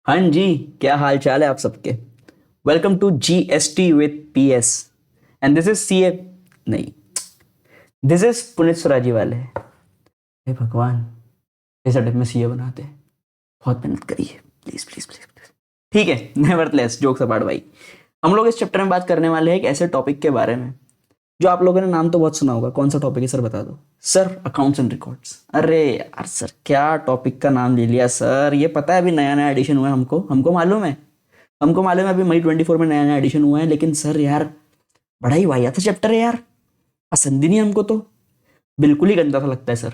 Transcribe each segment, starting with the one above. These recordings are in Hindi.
हाँ जी। क्या हाल चाल है आप सबके। Welcome to GST with PS and this is CA। नहीं, दिस इज पुनीत सुराजी वाले। हे भगवान, इस अटक में CA बनाते हैं। बहुत मेहनत करिए, प्लीज प्लीज प्लीज प्लीज। ठीक है, नेवरथलेस जोक्स अपार्ट भाई, हम लोग इस चैप्टर में बात करने वाले हैं एक ऐसे टॉपिक के बारे में जो आप लोगों ने नाम तो बहुत सुना होगा। कौन सा टॉपिक है सर, बता दो। Sir, accounts and records. अरे यार सर, क्या टॉपिक का नाम ले लिया सर। ये पता है अभी नया नया एडिशन हुआ है, हमको हमको मालूम है। हमको मालूम है अभी मई 24 में नया नया एडिशन हुआ है, लेकिन सर यार बड़ा ही वाहियात चैप्टर है यार। पसंद ही नहीं हमको तो, बिल्कुल ही गंदा सा लगता है सर।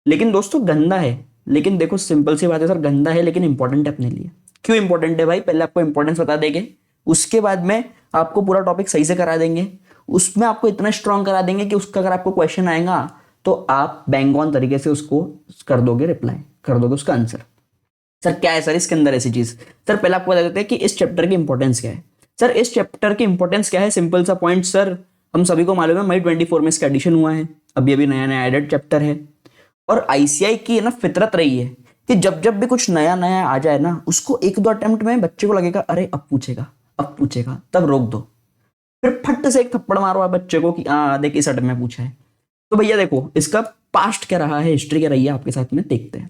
लेकिन दोस्तों गंदा है, लेकिन देखो सिंपल सी बात है सर, गंदा है लेकिन इंपॉर्टेंट है अपने लिए। क्यों इंपॉर्टेंट है भाई, पहले आपको इंपॉर्टेंस बता देंगे, उसके बाद में आपको पूरा टॉपिक सही से करा देंगे। उसमें आपको इतना स्ट्रांग करा देंगे कि उसका अगर आपको क्वेश्चन आएगा तो आप बैंग ऑन तरीके से उसको कर दोगे, रिप्लाई कर दोगे उसका आंसर। सर क्या है सर इसके अंदर ऐसी चीज। सर पहले आपको बता देते हैं कि इस चैप्टर की इंपॉर्टेंस क्या है। सर इस चैप्टर की इंपॉर्टेंस क्या है, सिंपल सा पॉइंट सर। हम सभी को मालूम है मई 24 में इसका एडिशन हुआ है, अभी अभी नया नया एडेड चैप्टर है। और ICI की है ना फितरत रही है कि जब जब भी कुछ नया नया आ जाए ना, उसको एक दो अटेम्प्ट में बच्चे को लगेगा अरे अब पूछेगा अब पूछेगा, तब रोक दो। फिर फट से एक थप्पड़ मारो आप बच्चे को कि देख इस अटेम्प्ट में पूछा है। तो भैया देखो इसका पास्ट क्या रहा है, हिस्ट्री क्या रही है आपके साथ में देखते हैं।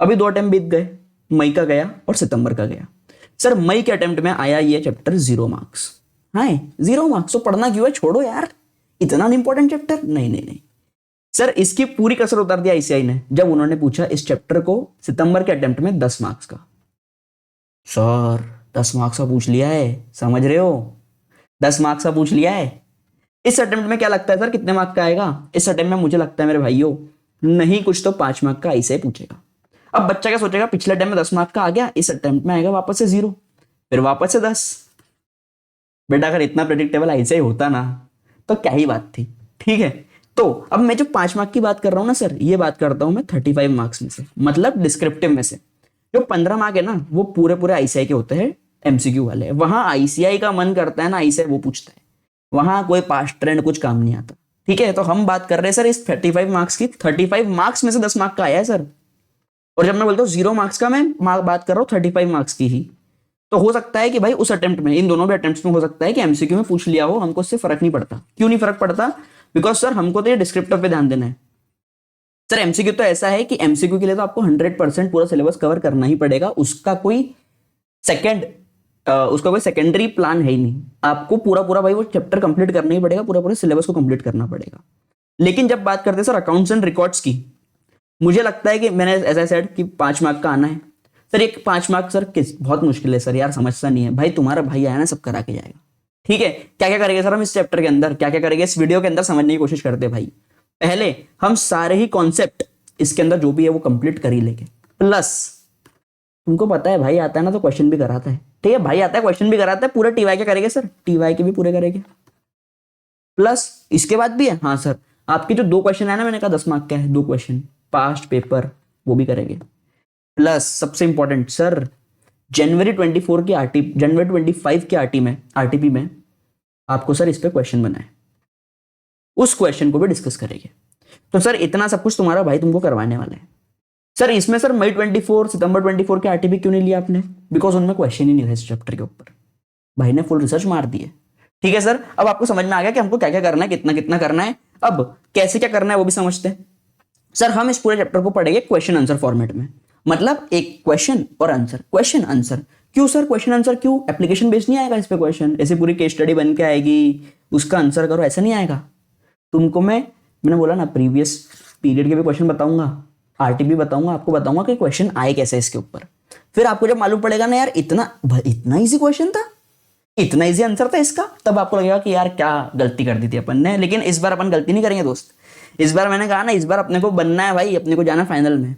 अभी दो अटेम्प्ट बीत गए, मई का गया और सितंबर का गया। सर मई के अटेम्प्ट में आया ये चैप्टर 0 मार्क्स। हाँ 0 मार्क्स, तो पढ़ना क्यों है, छोड़ो यार, इतना इंपॉर्टेंट चैप्टर नहीं नहीं नहीं। सर इसकी पूरी कसर उतार दी ICI ने जब उन्होंने पूछा इस चैप्टर को सितंबर के अटेम्प्ट में 10 मार्क्स का। सर 10 मार्क्स का पूछ लिया है, समझ रहे हो, 10 मार्क्स का पूछ लिया है। इस अटेम्प्ट में क्या लगता है सर कितने मार्क्स का आएगा, इस अटेम्प्ट में मुझे लगता है मेरे भाइयों नहीं कुछ तो 5 मार्क्स का ICI पूछेगा। अब बच्चा क्या सोचेगा, पिछले अटेम्प्ट में 10 मार्क्स का आ गया, इस अटेम्प्ट में आएगा वापस से 0, फिर वापस से 10। बेटा अगर इतना प्रेडिक्टेबल ICI होता ना तो क्या ही बात थी। ठीक है, तो अब मैं जो 5 मार्क्स की बात कर रहा हूं ना सर, ये बात करता हूं मैं 35 मार्क्स में से, मतलब डिस्क्रिप्टिव में से। जो 15 मार्क है ना वो पूरे पूरे ICI के होते हैं, MCQ वाले। वहां ICI का मन करता है ना, ICI वो पूछता है, वहां कोई पास्ट ट्रेंड कुछ काम नहीं आता। ठीक है, तो हम बात कर रहे हैं सर इस 35 मार्क्स की। 35 मार्क्स में से 10 मार्क्स का आया है सर। और जब मैं बोलता हूँ 0 मार्क्स का, मैं बात कर रहा हूँ 35 मार्क्स की ही। तो हो सकता है कि भाई उस अटेम्प्ट में, इन दोनों भी अटेम्प्ट में हो सकता है कि MCQ में पूछ लिया हो, हमको इससे फर्क नहीं पड़ता। क्यों नहीं फर्क पड़ता, बिकॉज सर हमको तो ये डिस्क्रिप्टिव पे ध्यान देना है। सर MCQ तो ऐसा है कि MCQ के लिए तो आपको 100% पूरा सिलेबस कवर करना ही पड़ेगा, सेकेंड उसका कोई सेकेंडरी प्लान है ही नहीं। आपको पूरा पूरा भाई वो चैप्टर कंप्लीट करना ही पड़ेगा, पूरा पूरा सिलेबस को कंप्लीट करना पड़ेगा। लेकिन जब बात करते हैं सर अकाउंट्स एंड रिकॉर्ड्स की, मुझे लगता है कि मैंने ऐसा सेड कि 5 मार्क का आना है। सर एक 5 मार्क सर किस बहुत मुश्किल है सर यार, समझता नहीं है भाई। तुम्हारा भाई आया ना, सब करा के जाएगा। ठीक है, क्या क्या करेंगे सर हम इस चैप्टर के अंदर, क्या क्या करेंगे इस वीडियो के अंदर, समझने की कोशिश करते हैं भाई। पहले हम सारे ही कॉन्सेप्ट इसके अंदर जो भी है वो कंप्लीट कर ही लेंगे। प्लस तुमको पता है भाई आता है ना तो क्वेश्चन भी कराता है। ठीक है, भाई आता है क्वेश्चन भी कराता है। पूरे TY के करेंगे सर, TY के भी पूरे करेंगे। प्लस इसके बाद भी है, हाँ सर आपके जो 2 क्वेश्चन है ना, मैंने कहा 10 मार्क का है, 2 क्वेश्चन पास्ट पेपर, वो भी करेंगे। प्लस सबसे इंपॉर्टेंट सर, जनवरी 25 की RTP में आपको सर इस पे क्वेश्चन बनाए, उस क्वेश्चन को भी डिस्कस करेंगे। तो सर इतना सब कुछ तुम्हारा भाई तुमको करवाने वाला है। सर इसमें सर मई 24 सितंबर 24 के RTP क्यों नहीं लिया आपने, बिकॉज उनमें क्वेश्चन ही नहीं था इस चैप्टर के ऊपर। भाई ने फुल रिसर्च मार दी है। ठीक है सर, अब आपको समझ में आ गया कि हमको क्या क्या करना है, कितना कितना करना है। अब कैसे क्या करना है वो भी समझते हैं। सर हम इस पूरे चैप्टर को पढ़ेंगे क्वेश्चन आंसर फॉर्मेट में, मतलब एक क्वेश्चन और आंसर, क्वेश्चन आंसर। क्यों सर क्वेश्चन आंसर क्यों, एप्लीकेशन बेस्ड नहीं आएगा इस पे क्वेश्चन, ऐसे पूरी केस स्टडी बन के आएगी उसका आंसर करो, ऐसा नहीं आएगा। तुमको मैंने बोला ना प्रीवियस पीरियड के भी क्वेश्चन बताऊंगा, RTP बताऊंगा, आपको बताऊंगा कि क्वेश्चन आए कैसे इसके ऊपर। फिर आपको जब मालूम पड़ेगा ना यार इतना इजी क्वेश्चन था, इतना इजी आंसर था इसका, तब आपको लगेगा कि यार क्या गलती कर दी थी अपन ने। लेकिन इस बार अपन गलती नहीं करेंगे दोस्त। इस बार मैंने कहा ना, इस बार अपने को बनना है भाई, अपने को जाना फाइनल में,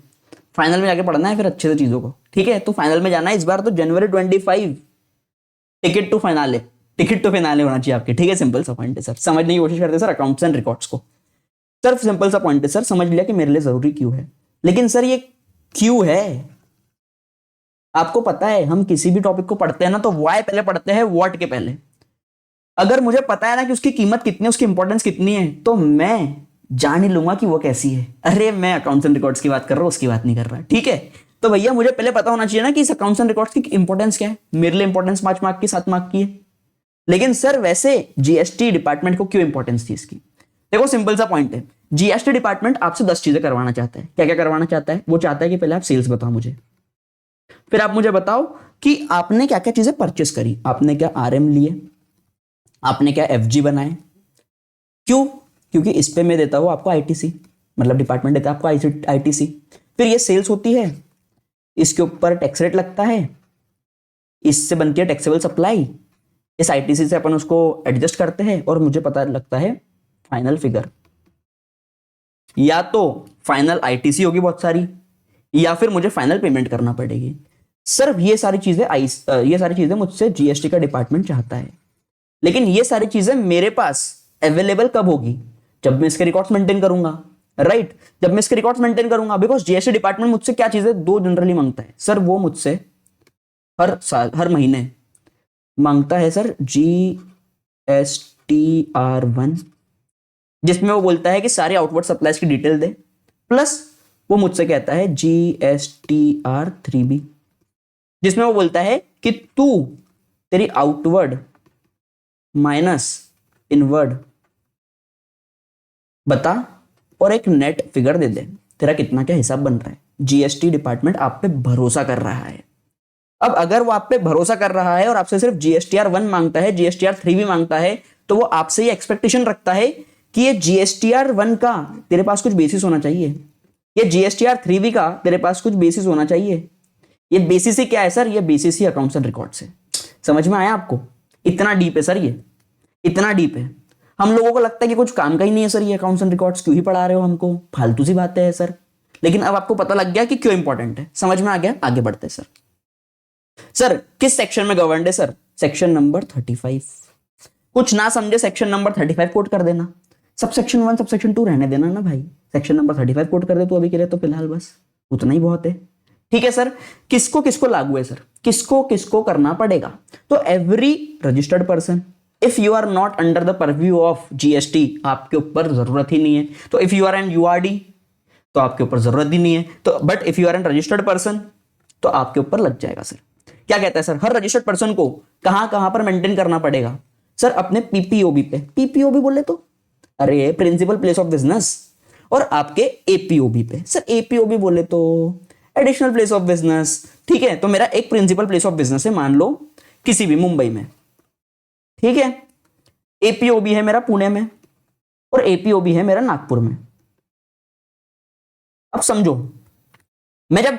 फाइनल में जाके पढ़ना है फिर अच्छे से चीजों को। ठीक है, तो फाइनल में जाना है इस बार, तो जनवरी 25 टिकट टू फाइनाले होना चाहिए आपके। ठीक है, सिंपल सा पॉइंट है सर, समझने की कोशिश करते हैं सर अकाउंट्स एंड रिकॉर्ड्स को। सर सिंपल सा पॉइंट है सर, समझ लिया कि मेरे लिए जरूरी क्यों है। लेकिन सर ये क्यों है आपको पता है, हम किसी भी टॉपिक को पढ़ते हैं ना तो वाई पहले पढ़ते हैं व्हाट के पहले। अगर मुझे पता है ना कि उसकी कीमत कितनी है, उसकी इंपॉर्टेंस कितनी है, तो मैं जान ही लूंगा कि वो कैसी है। अरे मैं अकाउंट्स एंड रिकॉर्ड्स की बात कर रहा हूं, उसकी बात नहीं कर रहा। ठीक है, तो भैया मुझे पहले पता होना चाहिए ना कि इस अकाउंट्स एंड रिकॉर्ड्स की इंपॉर्टेंस क्या है। मेरे लिए इंपॉर्टेंस 5 मार्क की 7 मार्क की है, लेकिन सर वैसे जीएसटी डिपार्टमेंट को क्यों इंपॉर्टेंस थी इसकी? देखो सिंपल सा पॉइंट है, जीएसटी डिपार्टमेंट आपसे 10 चीजें करवाना चाहता है। क्या क्या करवाना चाहता है? वो चाहता है कि पहले आप सेल्स बताओ मुझे, फिर आप मुझे बताओ कि आपने क्या क्या चीजें परचेस करी, आपने क्या आरएम लिए, आपने क्या एफजी बनाए। क्यों? क्योंकि इस पे मैं देता हूं आपको आईटीसी, मतलब डिपार्टमेंट देता है आपको आईटीसी। फिर ये सेल्स होती है, इसके ऊपर टैक्स रेट लगता है, इससे बनती है टैक्सेबल सप्लाई, इस आईटीसी से अपन उसको एडजस्ट करते हैं और मुझे पता लगता है फाइनल फिगर। या तो फाइनल आईटीसी होगी बहुत सारी, या फिर मुझे फाइनल पेमेंट करना पड़ेगी। सिर्फ ये सारी चीजें मुझसे जीएसटी का डिपार्टमेंट चाहता है। लेकिन ये सारी चीजें मेरे पास अवेलेबल कब होगी? जब मैं इसके रिकॉर्ड्स मेंटेन करूंगा, राइट? जब मैं इसके रिकॉर्ड्स मेंटेन करूंगा, बिकॉज जीएसटी डिपार्टमेंट मुझसे क्या चीजें दो जनरली मांगता है सर, वो मुझसे हर साल हर महीने मांगता है सर GSTR1, जिसमें वो बोलता है कि सारे आउटवर्ड सप्लाईज की डिटेल दे, प्लस वो मुझसे कहता है GSTR3B, जिसमें वो बोलता है कि तू तेरी आउटवर्ड माइनस इनवर्ड बता और एक नेट फिगर दे दे, तेरा कितना क्या हिसाब बन रहा है। जीएसटी डिपार्टमेंट आप पे भरोसा कर रहा है। अब अगर वो आप पे भरोसा कर रहा है और आपसे सिर्फ GSTR1 मांगता है, GSTR3 भी मांगता है, तो वो आपसे ये एक्सपेक्टेशन रखता है कि ये GSTR1 का तेरे पास कुछ बेसिस होना चाहिए, ये GSTR3 का तेरे पास कुछ बेसिस होना चाहिए। ये बेसिस ही क्या है सर? ये basis he accounts and records है। समझ में आया आपको? इतना डीप है सर, ये इतना डीप है। हम लोगों को लगता है कि कुछ काम का ही नहीं है सर, ये अकाउंट्स एंड रिकॉर्ड्स क्यों ही पढ़ा रहे हो हमको, फालतू सी बातें हैं सर। लेकिन अब आपको पता लग गया कि क्यों इंपॉर्टेंट है, समझ में आ गया। आगे बढ़ते हैं सर। सर किस सेक्शन में गवर्नड है सर? Section number 35। कुछ ना समझे सेक्शन नंबर 35 कोट कर देना, सब सेक्शन 1 सब सेक्शन 2 रहने देना ना भाई, सेक्शन नंबर 35 कोट कर दे तो अभी के लिए, तो फिलहाल बस उतना ही बहुत है। ठीक है सर। किसको किसको लागू है सर? किसको किसको करना पड़ेगा? तो every registered person, if you are not under the purview of GST, आपके ऊपर जरूरत ही नहीं है। तो if you are an URD तो आपके ऊपर जरूरत ही नहीं है। तो but if you are an registered person तो आपके ऊपर लग जाएगा सर। क्या कहता है सर? हर रजिस्टर्ड पर्सन को कहां कहां पर मेंटेन करना पड़ेगा सर? अपने पीपीओबी पे। पीपीओबी बोले तो अरे प्रिंसिपल प्लेस ऑफ बिजनेस, और आपके एपीओबी पे। सर एपीओबी बोले तो एडिशनल प्लेस ऑफ बिजनेस। ठीक है, तो मेरा एक प्रिंसिपल प्लेस ऑफ बिजनेस है, मान लो किसी भी मुंबई में, ठीक है। एपीओबी है मेरा पुणे में और एपीओबी है मेरा नागपुर में। अब समझो, मैं जब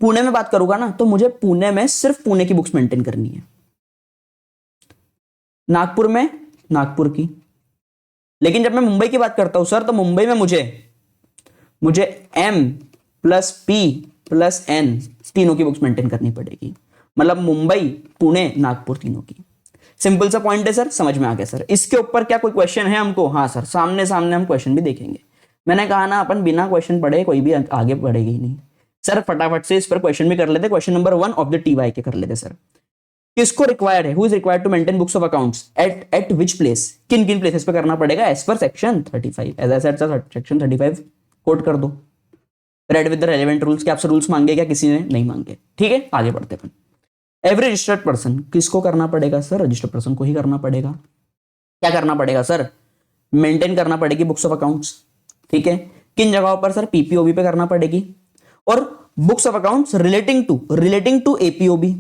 पुणे में बात करूंगा ना, तो मुझे पुणे में सिर्फ पुणे की बुक्स मेंटेन करनी है, नागपुर में नागपुर की। लेकिन जब मैं मुंबई की बात करता हूं सर, तो मुंबई में मुझे M+P+N तीनों की बुक्स मेंटेन करनी पड़ेगी। मतलब मुंबई, पुणे, नागपुर तीनों की। सिंपल सा पॉइंट है सर, समझ में आ गया सर। इसके ऊपर क्या कोई क्वेश्चन है हमको? हाँ सर, सामने सामने हम क्वेश्चन भी देखेंगे। मैंने कहा ना, अपन बिना क्वेश्चन पढ़े कोई भी आगे बढ़ेगी ही नहीं सर। फटाफट से इस पर क्वेश्चन भी कर लेते। Question number 1 of the TY के कर लेते सर। किसको रिक्वायर्ड है? Who is required to maintain books of accounts at which place? किन किन प्लेसेस पे करना पड़ेगा? As per section 35। As I said sir, section 35 quote कर दो। Read with the relevant rules. क्या आपसे रूल्स मांगे? क्या किसी ने नहीं मांगे? ठीक है, आगे बढ़ते अपन। एवरी रजिस्टर्ड पर्सन, किसको करना पड़ेगा सर? रजिस्टर्ड पर्सन को ही करना पड़ेगा। क्या करना पड़ेगा सर? मेंटेन करना पड़ेगी बुक्स ऑफ अकाउंट्स। ठीक है, किन जगहों पर सर? पीपीओबी पे करना पड़ेगी, और books of accounts relating to APOB.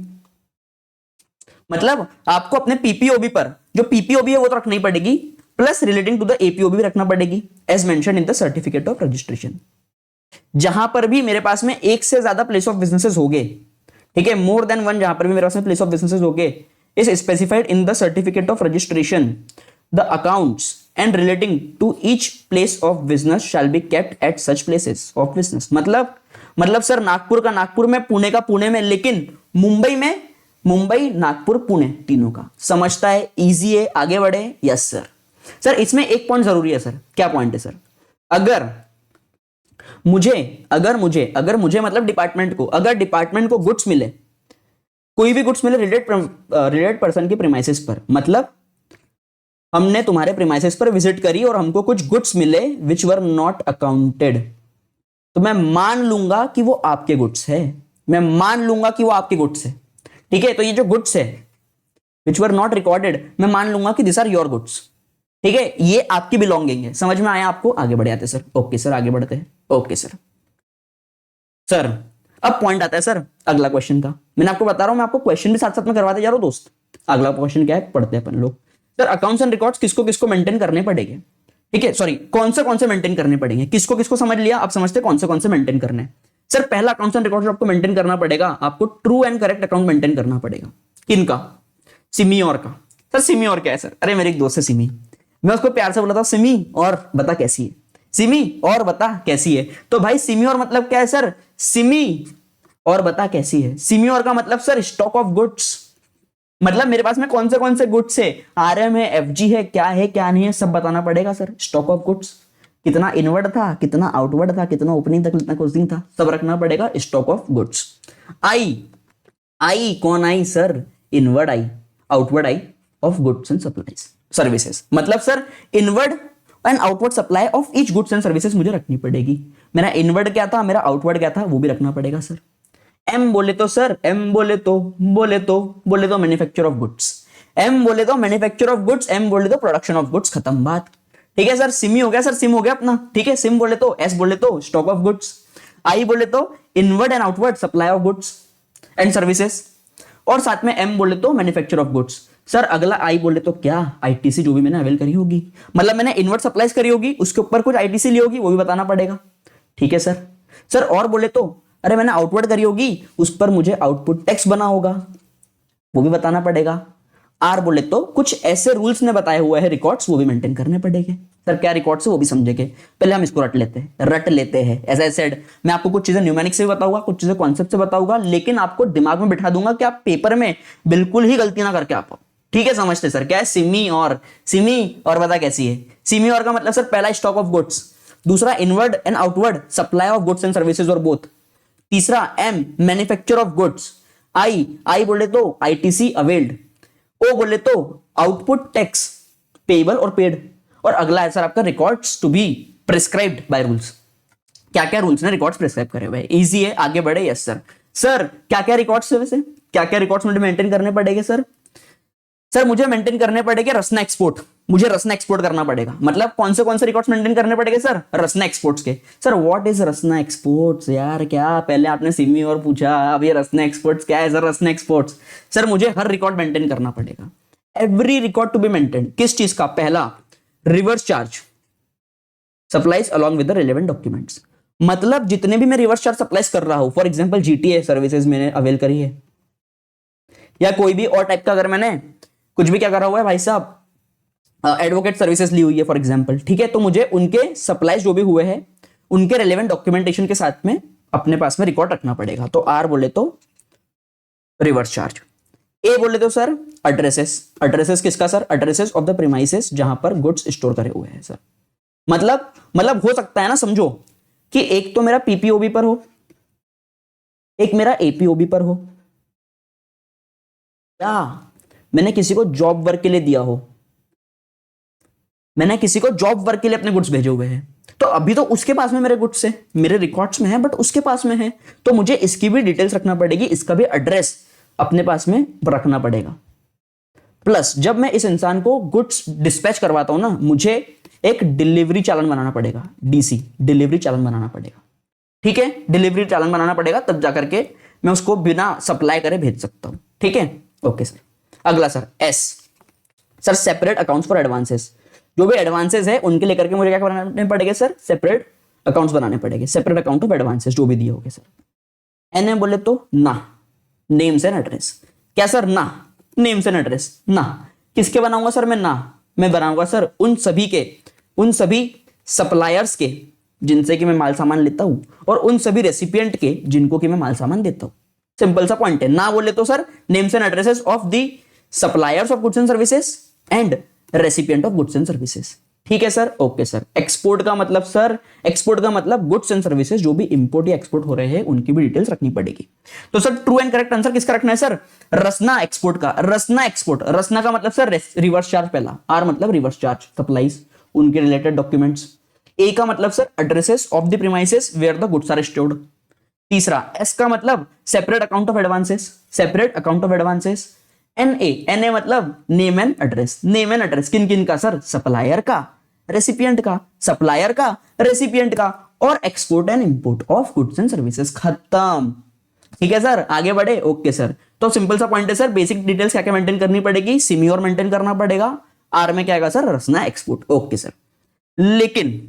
मतलब आपको अपने पीपीओबी पर, जो पीपीओबी है वो तो रखनी पड़ेगी, plus relating to the APOB भी रखना पड़ेगी, as mention in the certificate of registration. जहां पर भी मेरे पास में एक से ज्यादा प्लेस ऑफ बिजनेसेस हो गए, ठीक है, मोर देन वन, जहां पर भी मेरे पास में प्लेस ऑफ बिजनेसेस हो गए, is specified in the certificate of registration the accounts and relating to each place of business shall be kept at such places of business. मतलब सर, नागपुर का नागपुर में, पुणे का पुणे में, लेकिन मुंबई में मुंबई, नागपुर, पुणे तीनों का। समझता है? इजी है, आगे बढ़े। Yes sir. सर इसमें एक पॉइंट जरूरी है सर। क्या पॉइंट है सर? अगर मुझे मतलब डिपार्टमेंट को, अगर डिपार्टमेंट को गुड्स मिले, कोई भी गुड्स मिले रिलेटेड पर्सन के प्रीमाइसेस पर, मतलब हमने तुम्हारे प्रीमाइसेस पर विजिट करी और हमको कुछ गुड्स मिले विच वर नॉट अकाउंटेड, तो मैं मान लूंगा कि वो आपके गुड्स है। मैं मान लूंगा कि वो आपके गुड्स है, ठीक है। तो ये जो गुड्स है विच वर नॉट रिकॉर्डेड, मैं मान लूंगा कि दिस आर योर गुड्स, ठीक है, ये आपकी बिलोंगिंग है। समझ में आया आपको? आगे बढ़े आते सर। ओके सर, आगे बढ़ते हैं। Okay sir. सर अब पॉइंट आता है सर अगला क्वेश्चन का। मैंने आपको बता रहा हूं, मैं आपको क्वेश्चन भी साथ साथ में करवाते जा रहा हूं दोस्त। अगला क्वेश्चन क्या है, पढ़ते हैं अपन लोग। सर अकाउंट्स एंड रिकॉर्ड्स किसको किसको मेंटेन करने पड़ेंगे, ठीक है, सॉरी कौन से मेंटेन करने पड़ेंगे, किसको किसको समझ लिया, अब समझते कौन से मेंटेन करने। सर पहला अकाउंट्स एंड रिकॉर्ड्स आपको मेंटेन करना पड़ेगा, आपको true and correct account maintain करना पड़ेगा। किनका? सिमी और का। सर सिमी और क्या है सर? अरे मेरे एक दोस्त है सिमी, मैं उसको प्यार से बोला था सिमी और बता कैसी है, सिमी और बता कैसी है। तो भाई सिमी और मतलब क्या है सर? सिमी और बता कैसी है। सिमी और का मतलब सर स्टॉक ऑफ गुड्स, मतलब मेरे पास में कौन से गुड्स है, आरएम है, एफजी है, क्या है क्या नहीं है, सब बताना पड़ेगा सर। स्टॉक ऑफ गुड्स, कितना इनवर्ड था, कितना आउटवर्ड था, कितना ओपनिंग था, कितना क्लोजिंग था, सब रखना पड़ेगा। Stock of goods. आई कौन I sir? Inward I, outward I of goods and supplies services. मतलब sir inward and outward supply of each goods and services मुझे रखनी पड़ेगी। मेरा इनवर्ड क्या था, मेरा आउटवर्ड क्या था, वो भी रखना पड़ेगा सर। एम बोले तो सर, एम बोले तो मैन्युफैक्चर ऑफ गुड्स, एम बोले तो मैन्युफैक्चर ऑफ गुड्स, एम बोले तो प्रोडक्शन ऑफ गुड्स, खत्म बात, ठीक है सर। सिमी हो गया सर, सिम हो गया अपना, ठीक है। सिम बोले तो, एस बोले तो स्टॉक ऑफ गुड्स, आई बोले तो inward and outward supply of goods and services, और साथ में एम बोले तो मैन्युफैक्चर ऑफ गुड्स। सर अगला आई बोले तो क्या? आईटीसी जो भी मैंने अवेल करी होगी, मतलब मैंने इनवर्ड सप्लाईज करी होगी, उसके ऊपर कुछ आईटीसी ली होगी, वो भी बताना पड़ेगा, ठीक है सर। सर और बोले तो अरे मैंने आउटवर्ड करी होगी, उस पर मुझे आउटपुट टैक्स बना होगा, वो भी बताना पड़ेगा। आर बोले तो कुछ ऐसे रूल्स ने बताए हुए हैं रिकॉर्ड्स, वो भी मेंटेन करने पड़ेंगे। सर क्या रिकॉर्ड्स है वो भी समझेंगे, पहले हम इसको रट लेते हैं। एज आई सेड, मैं आपको कुछ चीजें न्यूमेरिक से भी बताऊंगा, कुछ चीजें कॉन्सेप्ट से बताऊंगा, लेकिन आपको दिमाग में बिठा दूंगा कि आप पेपर में बिल्कुल ही गलती ना करके आ पाओ, ठीक है। समझते सर क्या है? सिमी और बता कैसी है। सिमी और का मतलब सर पहला स्टॉक ऑफ गुड्स, दूसरा inward and outward supply of goods and services और बोथ, तीसरा M manufacture of goods, I बोले तो आईटीसी अवेल्ड, ओ बोले तो आउटपुट टैक्स पेबल और पेड, और अगला है सर आपका records to be prescribed by rules. क्या क्या रूल्स ने रिकॉर्ड्स प्रिस्क्राइब करे हुए? इजी है, आगे बढ़े। Yes sir. सर क्या क्या रिकॉर्ड्स है वैसे, क्या क्या रिकॉर्ड्स मुझे मेंटेन करने पड़ेंगे सर? सर मुझे मेंटेन करने पड़ेंगे रसना एक्सपोर्ट, मुझे रसना एक्सपोर्ट करना पड़ेगा। मतलब कौन से रिकॉर्ड्स मेंटेन करने पड़ेंगे सर? रसना एक्सपोर्ट्स के। Sir what is Rasna exports? यार क्या पहले आपने सिमी और पूछा, अब ये रसना एक्सपोर्ट्स क्या है सर? रसना एक्सपोर्ट्स सर मुझे हर रिकॉर्ड मेंटेन करना पड़ेगा, every record to be maintain. किस चीज का? पहला reverse charge supplies along with the relevant documents, मतलब जितने भी मैं रिवर्स चार्ज सप्लाईज कर रहा हूं, फॉर एग्जांपल जीटीए सर्विसेज मैंने अवेल करी है, या कोई भी और टाइप का अगर मैंने कुछ भी क्या करा हुआ है भाई साहब, एडवोकेट सर्विसेज ली हुई है फॉर एग्जांपल, ठीक है, तो मुझे उनके सप्लाईज जो भी हुए हैं उनके रिलेवेंट डॉक्यूमेंटेशन के साथ में अपने पास में रिकॉर्ड रखना पड़ेगा। तो आर बोले तो रिवर्स चार्ज, ए बोले तो सर एड्रेसेस किसका sir? Addresses of the premises जहां पर गुड्स स्टोर करे हुए हैं सर। मतलब हो सकता है ना, समझो कि एक तो मेरा पीपीओबी पर हो, एक मेरा एपीओबी पर हो, या मैंने किसी को जॉब वर्क के लिए दिया हो, मैंने किसी को जॉब वर्क के लिए अपने गुड्स भेजे हुए हैं, तो अभी तो उसके पास में मेरे गुड्स है, मेरे रिकॉर्ड्स में है, बट उसके पास में है, तो मुझे इसकी भी डिटेल्स रखना पड़ेगी, इसका भी एड्रेस अपने पास में रखना पड़ेगा। प्लस जब मैं इस इंसान को गुड्स डिस्पैच करवाता हूं ना, मुझे एक डिलीवरी चालान बनाना पड़ेगा, डीसी डिलीवरी चालान बनाना पड़ेगा, ठीक है, डिलीवरी चालान बनाना पड़ेगा, तब जाकर के मैं उसको बिना सप्लाई करे भेज सकता हूं, ठीक है। Okay sir. अगला sir S, sir separate accounts for advances, जो भी एडवांसेस है उनके लेकर के मुझे क्या बनाने पड़ेंगे सर? सेपरेट अकाउंट्स बनाने पड़ेंगे, सेपरेट अकाउंट ऑफ एडवांसेस जो भी दिए होंगे सर। एन बोले तो ना, नेम्स एंड एड्रेस, क्या सर? ना, नेम्स एंड एड्रेस ना, किसके बनाऊंगा सर मैं? ना, मैं बनाऊंगा सर उन सभी सप्लायर्स के जिनसे कि मैं माल सामान लेता हूं, और उन सभी रेसिपिएंट के जिनको कि मैं माल सामान देता हूं। सिंपल सा पॉइंट है। ना बोले तो sir names and addresses of the suppliers of goods and services and recipient of goods and services, ठीक है सर। Okay sir. एक्सपोर्ट का मतलब सर, एक्सपोर्ट का मतलब गुड्स एंड सर्विसेज जो भी इंपोर्ट या एक्सपोर्ट हो रहे हैं उनकी भी डिटेल्स रखनी पड़ेगी। तो sir true and correct answer किसका रखना है सर? रसना एक्सपोर्ट का। रसना एक्सपोर्ट, रसना का मतलब सर रिवर्स चार्ज पहला, आर मतलब रिवर्स चार्ज सप्लाईज उनके रिलेटेड डॉक्यूमेंट्स, ए का मतलब sir addresses of the premises where the goods are stored, तीसरा एस का मतलब separate account of advances, separate account of advances. N A मतलब name and address, name and address किन किन का सर, सप्लायर का, रेसिपिएंट का, सप्लायर का, रेसिपिएंट का, और export and import of goods and services. खत्म। ठीक है सर, आगे बढ़े। ओके सर, तो सिंपल सा पॉइंट है सर, बेसिक डिटेल्स क्या क्या मेंटेन करनी पड़ेगी, सिम्योर मेंटेन करना पड़ेगा, आर में क्या आएगा सर, रसना एक्सपोर्ट। ओके सर, लेकिन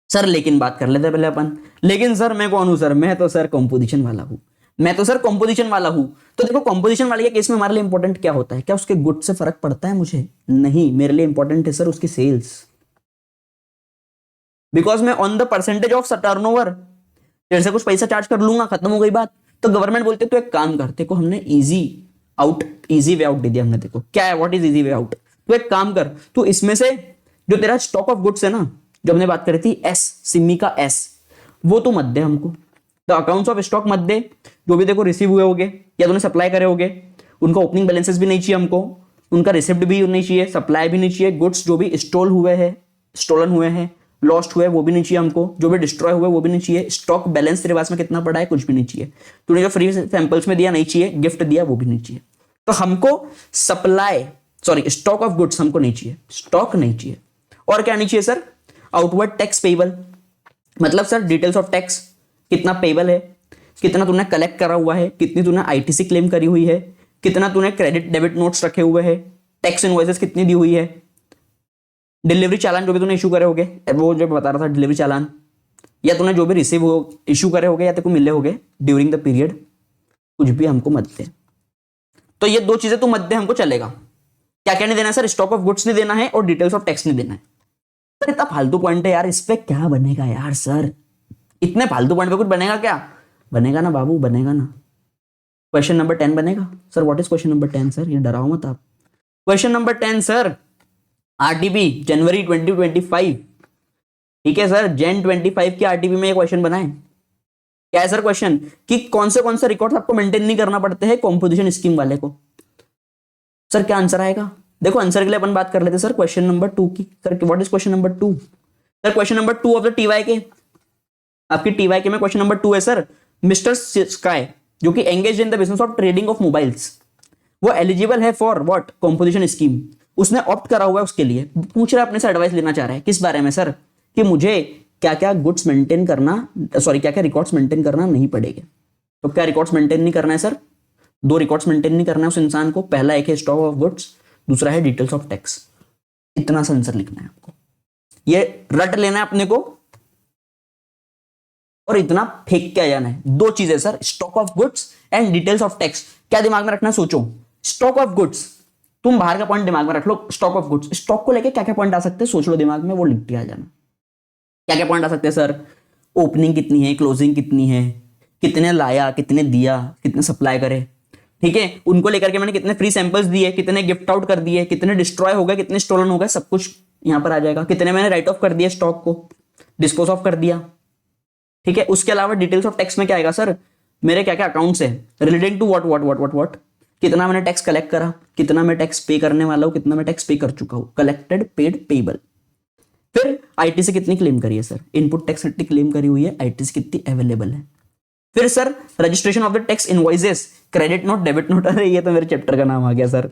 सर लेकिन बात कर लेते हैं पहले अपन। लेकिन सर मैं कौन हूं सर, मैं तो सर कंपोजिशन वाला हूं, मैं तो सर कंपोजिशन वाला हूं। तो देखो कंपोजिशन वाले के केस में हमारे लिए इंपॉर्टेंट क्या होता है, क्या उसके गुड से फर्क पड़ता है मुझे, नहीं, मेरे लिए इंपॉर्टेंट है सर उसकी सेल्स, बिकॉज मैं on the percentage of turnover तेरे से कुछ पैसा चार्ज कर लूंगा, खत्म हो गई बात। तो गवर्नमेंट बोलते तो एक काम करते को हमने इजी वे आउट दे दिया हमने, देखो क्या है, what is easy way out. तो एक काम कर, तो इसमें से जो तेरा स्टॉक ऑफ गुड्स है ना, जो हमने बात करी थी एस, सिमी का एस, वो तो मत दे हमको। द अकाउंट्स ऑफ स्टॉक मत दे, जो भी देखो रिसीव हुए होगे या तूने सप्लाई करे होगे, उनका ओपनिंग बैलेंसेस भी नहीं चाहिए हमको, उनका रिसिप्ट भी नहीं चाहिए, सप्लाई भी नहीं चाहिए, गुड्स जो भी स्टोल हुए हैं, स्टोलन हुए हैं, लॉस्ट हुए वो भी नहीं चाहिए हमको, जो भी डिस्ट्रॉय हुए वो भी नहीं चाहिए, स्टॉक बैलेंस तेरे पास में कितना पड़ा है कुछ भी नहीं चाहिए, तूने जो फ्री सैंपल्स में दिया नहीं चाहिए, गिफ्ट दिया वो भी नहीं चाहिए। तो हमको स्टॉक ऑफ गुड्स हमको नहीं चाहिए, स्टॉक नहीं चाहिए। और क्या नहीं चाहिए सर, आउटवर्ड टैक्स पेबल, मतलब सर डिटेल्स ऑफ टैक्स, कितना पेबल है, कितना तूने कलेक्ट करा हुआ है, कितनी तूने आईटीसी क्लेम करी हुई है, कितना तूने क्रेडिट डेबिट नोट्स रखे हुए हैं, टैक्स इनवॉइसेस कितनी दी हुई है, डिलीवरी चालान जो भी तूने इशू करे होगे, वो जो बता रहा था डिलीवरी चालान, या तूने जो भी रिसीव हो इशू करे होगे या तेरे को मिले होगे ड्यूरिंग द पीरियड, कुछ भी हमको मत दे। तो ये दो चीजें तू मत दे हमको, चलेगा। क्या क्या नहीं देना सर, स्टॉक ऑफ गुड्स नहीं देना है और डिटेल्स ऑफ टैक्स नहीं देना है। पर इतना फालतू पॉइंट है यार, इस पे क्या बनेगा यार सर, इतने फालतू पॉइंट पे कुछ बनेगा क्या, बनेगा ना बाबू, बनेगा ना। क्वेश्चन नंबर 10 बनेगा sir. What is question number 10 sir, ये डराओ मत आप। क्वेश्चन नंबर 10 सर, आरटीपी जनवरी 2025, ठीक है सर, जैन 25 की आरटीपी में ये क्वेश्चन बना है। क्या है सर क्वेश्चन, कि कौन से रिकॉर्ड आपको मेंटेन नहीं करना पड़ते हैं कॉम्पोजिशन स्कीम वाले को। सर क्या आंसर आएगा, देखो आंसर के लिए अपन बात कर लेते हैं सर क्वेश्चन नंबर 2 की। Sir what is question number 2, sir question number 2 of the TY के, आपकी टीवाई के में क्वेश्चन नंबर 2 है सर, मिस्टर स्काई जो कि engage in the business of trading of mobiles, वो एलिजिबल है फॉर व्हाट, कॉम्पोजिशन स्कीम, उसने ऑप्ट करा हुआ है उसके लिए, पूछ रहा है अपने से एडवाइस लेना चाह रहा है किस बारे में सर, कि मुझे क्या क्या गुड्स मेंटेन करना, सॉरी क्या क्या रिकॉर्ड्स मेंटेन करना नहीं पड़ेगा। तो क्या रिकॉर्ड्स मेंटेन नहीं करना है सर, दो रिकॉर्ड्स मेंटेन नहीं करना है उस इंसान को, पहला एक है स्टॉक ऑफ गुड्स, दूसरा है डिटेल्स ऑफ टैक्स। इतना सा आंसर लिखना है आपको, ये रट लेना है अपने को और इतना फेंक के आ जाना है। दो चीजें sir, stock of goods and details of tax. क्या दिमाग में रखना, सोचो स्टॉक ऑफ गुड्स, तुम बाहर का पॉइंट दिमाग में रख लो, स्टॉक ऑफ गुड्स, स्टॉक को लेके क्या क्या पॉइंट आ सकते हैं सोच लो दिमाग में, वो लिख के आ जाना। क्या क्या पॉइंट आ सकते हैं सर, ओपनिंग कितनी है, क्लोजिंग कितनी है, कितने लाया, कितने दिया, कितने सप्लाई करे, ठीक है, उनको लेकर के मैंने कितने फ्री सैंपल्स दिए, कितने गिफ्ट आउट कर दिए, कितने डिस्ट्रॉय हो गए, कितने स्टोलन हो गए, सब कुछ यहां पर आ जाएगा। कितने मैंने राइट ऑफ कर दिया, स्टॉक को डिस्पोज ऑफ कर दिया, ठीक है। उसके अलावा डिटेल्स ऑफ टैक्स में क्या आएगा सर, मेरे क्या क्या अकाउंट्स है relating to what what what what what, कितना मैंने टैक्स कलेक्ट करा, कितना मैं टैक्स पे करने वाला हूं, कितना मैं टैक्स पे कर चुका हूं, कलेक्टेड, पेड, पेबल। फिर आईटीसी कितनी क्लेम करी है सर, इनपुट टैक्स कितनी क्लेम करी हुई है, आईटीसी कितनी अवेलेबल है। फिर sir registration of the tax invoices, credit note, debit note, अरे ये तो मेरे चैप्टर का नाम आ गया सर,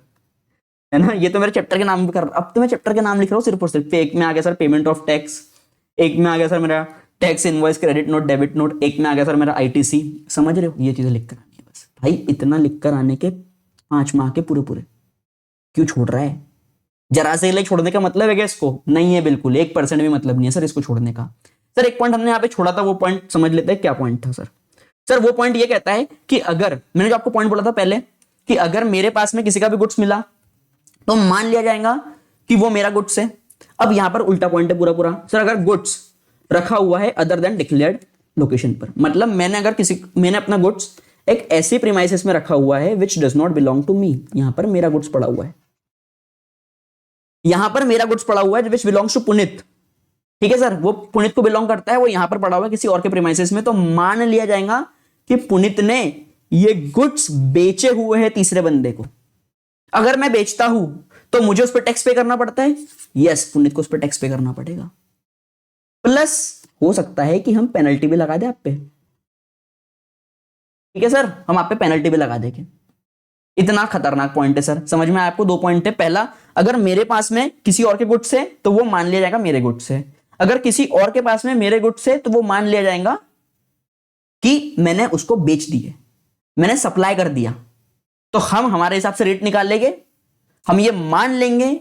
है ना, ये तो मेरे चैप्टर के नाम कर, अब तो मैं चैप्टर के नाम लिख रहा हूँ सिर्फ और सिर्फ। एक में आ गया सर पेमेंट ऑफ टैक्स, एक में आ गया सर मेरा tax invoice, credit note, debit note, एक में आ गया सर मेरा आईटीसी। समझ रहे हो, ये चीजें लिख कर आनी है बस भाई, इतना लिख कर आने के 5 माह के पूरे पूरे क्यों छोड़ रहा है, जरा से छोड़ने का मतलब है क्या इसको, नहीं है बिल्कुल, 1% भी मतलब नहीं है सर इसको छोड़ने का। सर एक पॉइंट हमने यहाँ पे छोड़ा था, वो पॉइंट समझ लेते हैं क्या पॉइंट था सर। सर वो पॉइंट ये कहता है कि अगर मैंने जो आपको पॉइंट बोला था पहले, कि अगर मेरे पास में किसी का भी गुड्स मिला तो मान लिया जाएगा कि वो मेरा गुड्स है। अब यहां पर उल्टा पॉइंट है पूरा पूरा सर, अगर गुड्स रखा हुआ है अदर देन डिक्लेयर्ड लोकेशन पर, मतलब मैंने अपना गुड्स एक ऐसी प्रीमाइसेस में रखा हुआ है which does not belong to me, यहां पर मेरा गुड्स पड़ा हुआ है, यहां पर मेरा गुड्स पड़ा हुआ है विच बिलोंग्स टू पुनित, ठीक है सर, वो पुनित को बिलोंग करता है, वो यहां पर पड़ा हुआ है किसी और के प्रीमाइसेस में, तो मान लिया जाएगा कि पुनित ने ये गुड्स बेचे हुए हैं तीसरे बंदे को। अगर मैं बेचता हूं तो मुझे उस पर टैक्स पे करना पड़ता है, यस पुनित को उस पर टैक्स पे करना पड़ेगा, प्लस हो सकता है कि हम पेनल्टी भी लगा दें आप पे, ठीक है सर, हम आप पे पेनल्टी भी लगा देंगे। इतना खतरनाक पॉइंट है सर, समझ में आया आपको? 2 पॉइंट है। पहला, अगर मेरे पास में किसी और के गुड्स है तो वो मान लिया जाएगा मेरे गुड्स है, अगर किसी और के पास में मेरे गुड्स है तो वो मान लिया जाएगा कि मैंने उसको बेच दिए, मैंने सप्लाई कर दिया। तो हम हमारे हिसाब से रेट निकाल लेंगे, हम ये मान लेंगे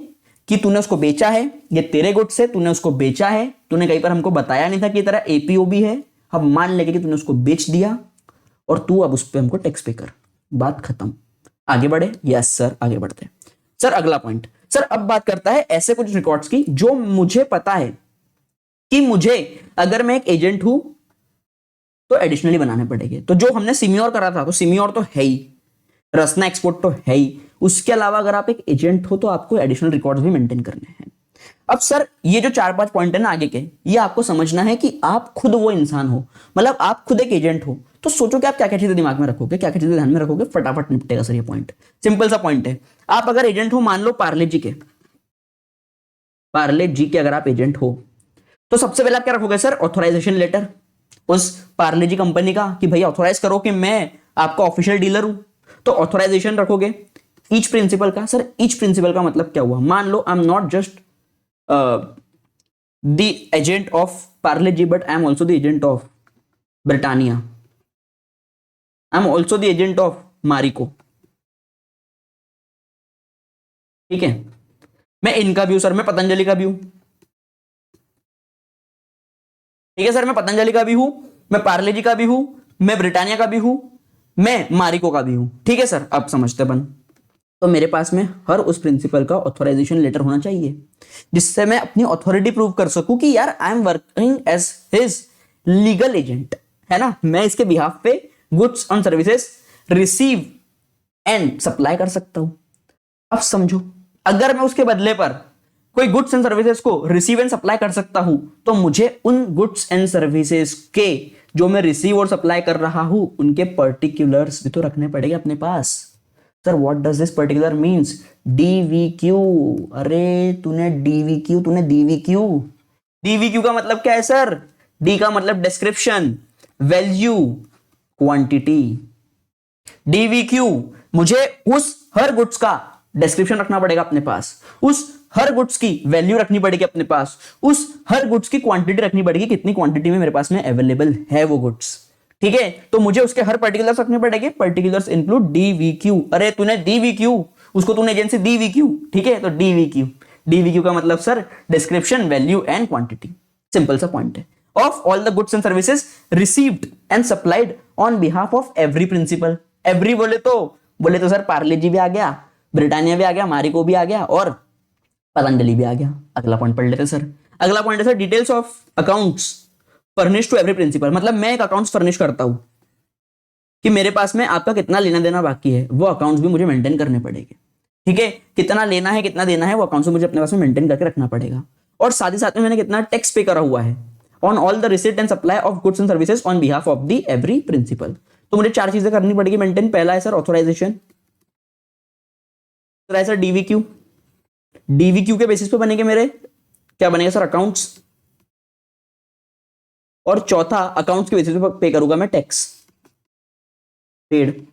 कि तूने उसको बेचा है, ये तेरे गुड्स है, तूने उसको बेचा है, तूने कहीं पर हमको बताया नहीं था कि तेरा एपीओबी है, हम मान लेंगे कि तूने उसको बेच दिया और तू अब उस पर हमको टैक्स पे कर, बात खत्म। आगे बढ़े? यस सर, आगे बढ़ते हैं सर। अगला पॉइंट सर, अब बात करता है ऐसे कुछ रिकॉर्ड्स की जो मुझे पता है कि मुझे, अगर मैं एक एजेंट हूं तो एडिशनली बनाने पड़ेंगे। तो जो हमने सिम्योर करा था, तो सिम्योर तो है ही, रसना एक्सपोर्ट तो है ही, उसके अलावा अगर आप एक एजेंट हो तो आपको एडिशनल रिकॉर्ड्स भी मेंटेन करने हैं। अब सर ये जो 4-5 पॉइंट है ना आगे के, ये आपको समझना है कि आप खुद वो इंसान हो, मतलब आप खुद एक एजेंट हो। तो सोचो कि आप क्या क्या चीजें दिमाग में रखोगे, क्या क्या चीजें ध्यान में रखोगे, फटाफट निपटेगा सर ये पॉइंट। सिंपल सा पॉइंट है, आप अगर एजेंट हो, मान लो पार्ले जी के, पार्ले जी के अगर आप एजेंट हो तो सबसे पहले आप क्या रखोगे सर? ऑथराइजेशन लेटर उस पार्ले जी कंपनी का कि भाई ऑथोराइज करो कि मैं आपका ऑफिशियल डीलर हूं। तो ऑथराइजेशन रखोगे। ईच प्रिंसिपल का सर, ईच प्रिंसिपल का मतलब क्या हुआ? मान लो I am not just the agent of Parle G but I am also the agent of Britannia, I am also the agent of Marico. ठीक है, मैं इनका भी हूं सर, मैं पतंजलि का भी हूं। ठीक है सर, मैं पतंजलि का भी हूं, मैं पार्ले जी का भी हूं, मैं ब्रिटानिया का भी हूं, मैं मारिको का भी हूं। ठीक है सर, अब समझते बन। तो मेरे पास में हर उस प्रिंसिपल का ऑथराइजेशन लेटर होना चाहिए जिससे मैं अपनी अथॉरिटी प्रूव कर सकूं कि यार I am working as his legal agent, है ना, मैं इसके बिहाफ पे goods and services receive and supply कर सकता हूं। अब समझो, अगर मैं उसके बदले पर कोई गुड्स एंड सर्विसेज को रिसीव एंड सप्लाई कर सकता हूं तो मुझे उन गुड्स एंड सर्विसेज के जो मैं रिसीव और सप्लाई कर रहा हूं उनके पर्टिकुलर्स भी तो रखने पड़ेंगे अपने पास। Sir what does this particular means? DVQ. अरे तूने डीवीक्यू, तूने डीवीक्यू, डीवीक्यू का मतलब क्या है सर? डी का मतलब डिस्क्रिप्शन, वैल्यू, क्वांटिटी। डीवीक्यू, मुझे उस हर गुड्स का डिस्क्रिप्शन रखना पड़ेगा अपने पास, उस हर गुड्स की वैल्यू रखनी पड़ेगी अपने पास, उस हर गुड्स की क्वांटिटी रखनी पड़ेगी, कितनी क्वांटिटी में मेरे पास में अवेलेबल है वो गुड्स। ठीक है, तो मुझे उसके हर पर्टिकुलर्स रखने पड़ेंगे, पर्टिकुलर्स इंक्लूड डीवीक्यू। अरे तूने डीवीक्यू, उसको तूने एजेंसी डीवीक्यू। ठीक है, तो डीवीक्यू, डीवीक्यू का मतलब sir description, value and quantity. Simple सा पॉइंट है। Of all the goods and services received and supplied on behalf of every principal. Every बोले तो सर पार्ले जी भी आ गया, ब्रिटानिया भी आ गया, मारिको भी आ गया और पतंजलि भी आ गया। अगला पॉइंट पढ़ लेते सर। अगला पॉइंट है sir, details of accounts furnish to every principal. मतलब मैं एक अकाउंट्स फर्निश करता हूं कि मेरे पास में आपका कितना लेना देना बाकी है, वो अकाउंट्स भी मुझे मेंटेन करने पड़ेंगे। ठीक है, कितना लेना है कितना देना है वो अकाउंट्स में मुझे अपने पास में मेंटेन करके रखना पड़ेगा। और साथ ही साथ में मैंने कितना टैक्स पे करा हुआ है on all the receipt and supply of goods and services on behalf of the every principal. तो मुझे 4 चीजें करनी पड़ेगी मेंटेन। पहला है सर ऑथराइजेशन, दूसरा है सर डीवीक्यू, डीवीक्यू के बेसिस पे बनेंगे मेरे क्या बनेगा सर? अकाउंट्स। और चौथा, अकाउंट्स के बेसिस पे पे करूंगा मैं टैक्स पेड।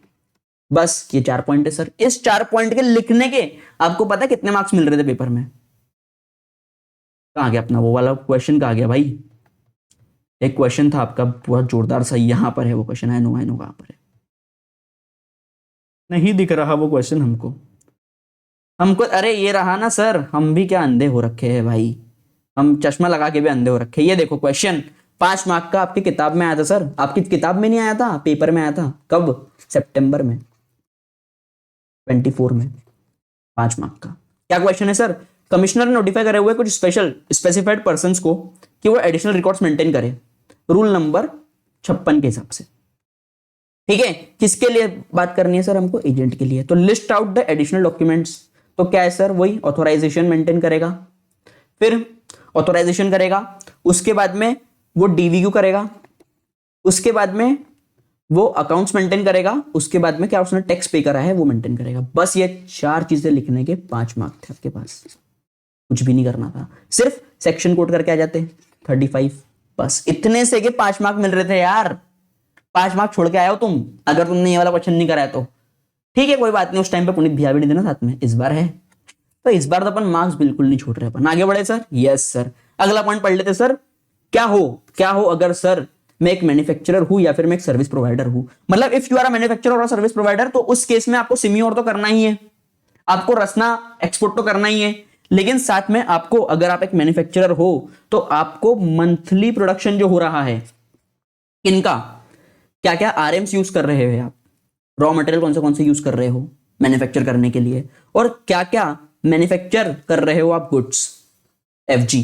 बस ये 4 पॉइंट है सर। इस 4 पॉइंट के लिखने के आपको पता है कितने मार्क्स मिल रहे थे पेपर में? कहां गया अपना वो वाला क्वेश्चन, कहां गया भाई? एक क्वेश्चन था आपका बहुत जोरदार सा, यहां पर है वो क्वेश्चन। आई नो कहां पर है, नहीं दिख रहा वो क्वेश्चन हमको। अरे ये रहा ना सर, हम भी क्या अंधे हो रखे हैं भाई, हम चश्मा लगा के भी अंधे हो रखे। ये देखो क्वेश्चन 5 मार्क का आपकी किताब में आया था सर, आपकी किताब में नहीं आया था, पेपर में आया था। कब? सितंबर में 24 में, 5 मार्क का। क्या क्वेश्चन है सर? कमिश्नर ने नोटिफाई करे हुए कुछ स्पेशल स्पेसिफाइड पर्संस को कि वो एडिशनल रिकॉर्ड्स मेंटेन करे रूल नंबर 56 के हिसाब से। ठीक है, किसके लिए बात करनी है सर हमको? एजेंट के लिए। तो list out the additional documents. तो क्या है सर? वही ऑथोराइजेशन मेंटेन करेगा, फिर ऑथोराइजेशन करेगा, उसके बाद में वो डीवीक्यू करेगा, उसके बाद में वो अकाउंट्स मेंटेन करेगा, उसके बाद में क्या उसने टैक्स पे करा है वो मेंटेन करेगा। बस ये 4 चीजें लिखने के 5 मार्क थे आपके पास, कुछ भी नहीं करना था, सिर्फ सेक्शन कोड करके आ जाते 35। बस इतने से के 5 मार्क मिल रहे थे यार। 5 मार्क्स छोड़ के आए हो तुम, अगर तुमने ये वाला क्वेश्चन नहीं करा है तो। ठीक है कोई बात नहीं, उस टाइम पे पुनीत भैया भी नहीं देना साथ में, इस बार है, तो इस बार तो अपन मार्क्स बिल्कुल नहीं छोड़ रहे अपन। आगे बढ़े सर, यस सर। अगला पॉइंट पढ़ लेते सर। क्या हो अगर सर मैं एक मैन्युफैक्चरर हूं या फिर मैं एक सर्विस प्रोवाइडर हूं। मतलब if you are a manufacturer और सर्विस प्रोवाइडर, तो उस केस में आपको सिम्योर तो करना ही है, आपको रसना एक्सपोर्ट तो करना ही है, लेकिन साथ में आपको, अगर आप एक मैन्युफैक्चरर हो तो आपको मंथली प्रोडक्शन जो हो रहा है इनका, क्या क्या आरएम्स यूज कर रहे हो आप, रॉ मटेरियल कौन से यूज कर रहे हो मैन्युफैक्चर करने के लिए, और क्या क्या मैन्युफैक्चर कर रहे हो आप गुड्स एफजी,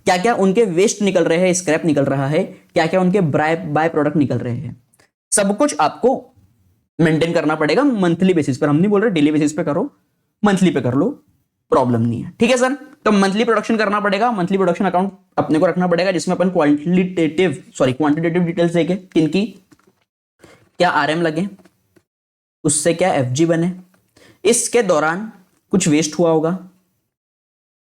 क्या क्या उनके वेस्ट निकल रहे हैं, स्क्रैप निकल रहा है, क्या क्या उनके बाय प्रोडक्ट निकल रहे हैं, सब कुछ आपको मेंटेन करना पड़ेगा मंथली बेसिस पर। हम नहीं बोल रहे डेली बेसिस पे करो, मंथली पे कर लो, प्रॉब्लम नहीं है। ठीक है सर, तो मंथली प्रोडक्शन करना पड़ेगा, मंथली प्रोडक्शन अकाउंट अपने को रखना पड़ेगा, जिसमें अपन क्वांटिटेटिव डिटेल्स देंगे, किनकी क्या आरएम लगे, उससे क्या एफजी बने, इसके दौरान कुछ वेस्ट हुआ होगा,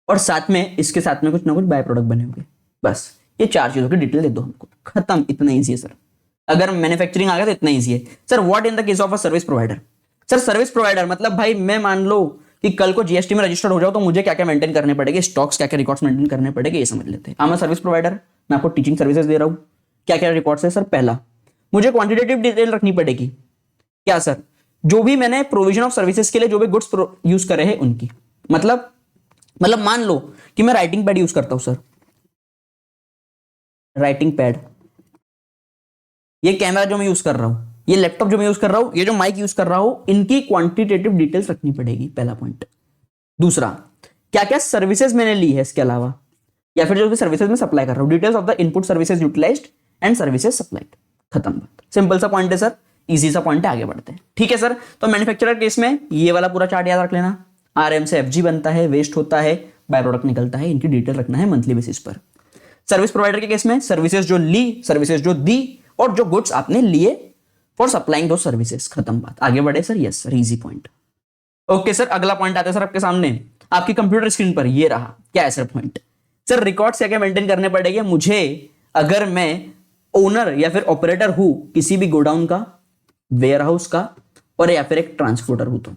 और साथ में इसके साथ में कुछ ना कुछ बाय प्रोडक्ट बने होंगे। बस ये 4 चीजों की डिटेल दे दो हमको, खत्म। इतना ईजी है सर, अगर मैन्युफैक्चरिंग आ गया तो इतना ईजी है sir. What in the case of a service provider. Sir service provider मतलब भाई मैं मान लो कि कल को जीएसटी में रजिस्टर्ड हो जाओ, तो मुझे क्या क्या मेंटेन करने पड़ेंगे, स्टॉक्स क्या क्या रिकॉर्ड्स मेंटेन करने पड़ेंगे, ये समझ लेते हैं। आई एम अ सर्विस प्रोवाइडर, मैं आपको टीचिंग सर्विसेज दे रहा हूं, क्या क्या रिकॉर्ड्स है सर। पहला, मुझे क्वांटिटेटिव डिटेल रखनी पड़ेगी, क्या सर, जो भी मैंने प्रोविजन ऑफ सर्विसेज के लिए जो भी गुड्स यूज करे हैं उनकी। मतलब मान लो कि मैं राइटिंग पैड यूज करता हूं सर, राइटिंग पैड, ये कैमरा जो मैं यूज कर रहा हूं, ये लैपटॉप जो मैं यूज कर रहा हूं, ये जो माइक यूज कर रहा हूं, इनकी क्वांटिटेटिव डिटेल्स रखनी पड़ेगी, पहला पॉइंट। दूसरा, क्या क्या सर्विसेज मैंने ली है इसके अलावा, या फिर जो भी सर्विसेज में सप्लाई कर रहा हूं, details of the input services utilised and services supplied. खत्म बात, सिंपल सा पॉइंट है सर, इजी सा पॉइंट है, आगे बढ़ते हैं। ठीक है सर, तो मैन्युफैक्चरर केस में ये वाला पूरा चार्ट याद रख लेना, आरएम से एफजी बनता है, वेस्ट होता है, बाय प्रोडक्ट निकलता है, इनकी डिटेल रखना है मंथली बेसिस पर। सर्विस प्रोवाइडर के केस में सर्विसेज जो ली, सर्विसेज जो दी, और जो गुड्स आपने लिए फॉर सप्लाइंग दो सर्विसेज। खत्म बात, आगे बढ़े sir, yes sir, easy point. Okay sir, अगला पॉइंट आता है सर आपके सामने, आपकी कंप्यूटर स्क्रीन पर ये रहा। क्या है सर पॉइंट, सर रिकॉर्ड्स क्या क्या मेंटेन करने पड़ेंगे मुझे, अगर मैं ओनर या फिर ऑपरेटर हूं किसी भी गोडाउन का, वेयर हाउस का, और या फिर एक ट्रांसपोर्टर हूं। तो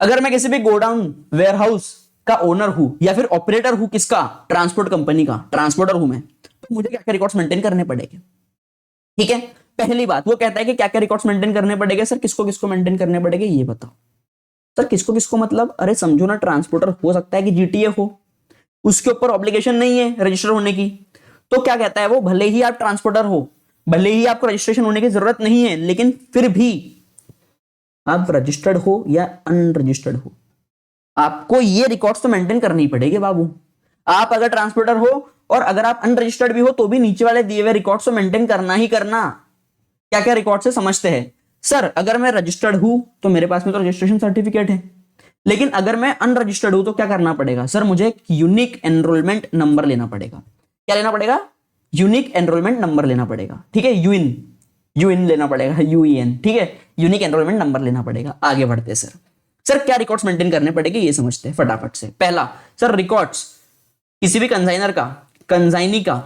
अगर मैं किसी भी गोडाउन वेयर हाउस का ओनर हूं या फिर ऑपरेटर हूं, किसका, ट्रांसपोर्ट कंपनी का ट्रांसपोर्टर हूं मैं, तो मुझे क्या क्या रिकॉर्ड्स मेंटेन करने पड़ेंगे। ठीक है, पहली बात वो कहता है कि क्या क्या रिकॉर्ड्स मेंटेन करने पड़ेंगे। सर किसको किसको मेंटेन करने पड़ेंगे ये बताओ। सर किसको किसको मतलब, अरे समझो ना, ट्रांसपोर्टर हो सकता है कि जीटीए हो, उसके ऊपर ऑब्लिगेशन नहीं है रजिस्टर होने की, तो क्या कहता है वो, भले ही आप ट्रांसपोर्टर हो, भले ही आपको रजिस्ट्रेशन होने की जरूरत नहीं है, लेकिन फिर भी आप रजिस्टर्ड हो या अनरजिस्टर्ड हो, आपको ये रिकॉर्ड्स तो मेंटेन करनी पड़ेगी बाबू। आप अगर ट्रांसपोर्टर हो और अगर आप अनरजिस्टर्ड भी हो, तो भी नीचे वाले दिए हुए रिकॉर्ड्स तो मेंटेन करना ही करना। क्या क्या रिकॉर्ड से समझते हैं सर, अगर मैं रजिस्टर्ड हूं तो मेरे पास में तो रजिस्ट्रेशन सर्टिफिकेट है, लेकिन अगर मैं अनरजिस्टर्ड हूं तो क्या करना पड़ेगा सर, मुझे एक यूनिक एनरोलमेंट नंबर लेना पड़ेगा। क्या लेना पड़ेगा, यूनिक एनरोलमेंट नंबर लेना पड़ेगा। ठीक है, यूइन लेना पड़ेगा, यूईएन। ठीक है, यूनिक एनरोलमेंट नंबर लेना पड़ेगा। आगे बढ़ते सर, सर क्या रिकॉर्ड्स मेंटेन करने पड़ेंगे ये समझते हैं फटाफट से। पहला सर, रिकॉर्ड्स किसी भी कंसाइनर का, कंसाइनी का,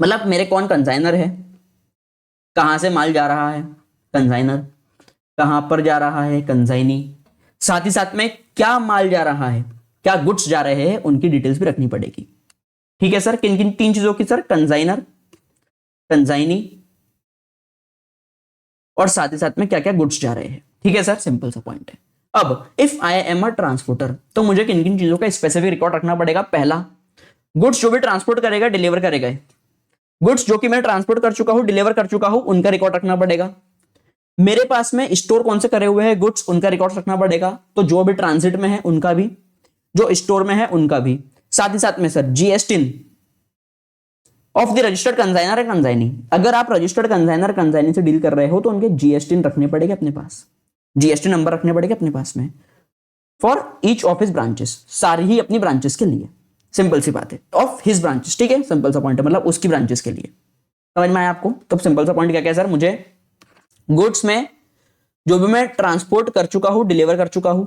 मतलब मेरे कौन कंसाइनर है, कहां से माल जा रहा है, कंसाइनर, कहां पर जा रहा है, कंसाइनी, साथ ही साथ में क्या माल जा रहा है, क्या गुड्स जा रहे हैं, उनकी डिटेल्स भी रखनी पड़ेगी। ठीक है सर, किन किन 3 चीजों की सर, कंसाइनर, कंसाइनी, और साथ ही साथ में क्या क्या गुड्स जा रहे हैं। ठीक है सर, सिंपल सा पॉइंट है। अब if I am a transporter, तो मुझे किन किन चीजों का स्पेसिफिक रिकॉर्ड रखना पड़ेगा। पहला, गुड्स जो भी ट्रांसपोर्ट करेगा, डिलीवर करेगा, गुड्स जो कि मैं ट्रांसपोर्ट कर चुका हूं, डिलीवर कर चुका हूं, उनका रिकॉर्ड रखना पड़ेगा। मेरे पास में स्टोर कौन से करे हुए हैं गुड्स, उनका रिकॉर्ड रखना पड़ेगा। तो जो भी ट्रांजिट में है उनका भी, जो स्टोर में है उनका भी। साथ ही साथ में sir GST of the registered consignor है, कंसाइनी, अगर आप रजिस्टर्ड कंसाइनर कंसाइनी से डील कर रहे हो तो उनके जीएसटी रखने पड़ेगे अपने पास, जीएसटी नंबर रखने पड़ेगे अपने पास में, for each of his branches, सारी ही अपनी ब्रांचेस के लिए। सिंपल सी बात है, ऑफ हिज ब्रांचेस। ठीक है, सिंपल सा पॉइंट है, मतलब उसकी ब्रांचेस के लिए। समझ में आया आपको। तो सिंपल सा पॉइंट क्या क्या है सर, मुझे गुड्स में जो भी मैं ट्रांसपोर्ट कर चुका हूं, डिलीवर कर चुका हूं,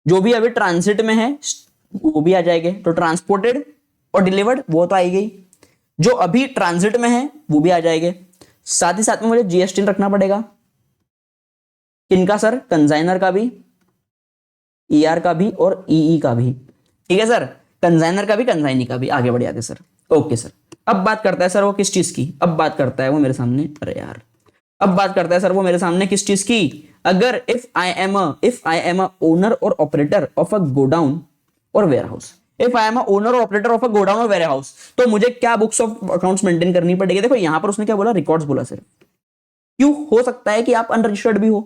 जो भी अभी ट्रांसिट में है वो भी आ जाएंगे। तो ट्रांसपोर्टेड और डिलीवर्ड वो तो आई गई, जो अभी ट्रांजिट में है वो भी आ जाएंगे। साथ ही साथ में मुझे जीएसटी रखना पड़ेगा। किनका सर? कंजाइनर का भी, ईआर का भी और ईई का भी। ठीक है सर, कंजाइनर का भी, कंजाइनी का भी। आगे बढ़ जाते सर। ओके सर, अब बात करता है सर वो किस चीज की? अब बात करता है वो मेरे सामने, अरे यार, अब बात करता है सर वो मेरे सामने किस चीज की? अगर if I am a owner और ऑपरेटर ऑफ अ गोडाउन और warehouse, if I am a owner और ऑपरेटर ऑफ अ गोडाउन और वेयर हाउस, तो मुझे क्या बुक्स ऑफ अकाउंट्स मेंटेन करनी पड़ेगी? देखो यहां पर उसने क्या बोला? रिकॉर्ड्स बोला सर। क्यों? हो सकता है कि आप अनरजिस्टर्ड भी हो,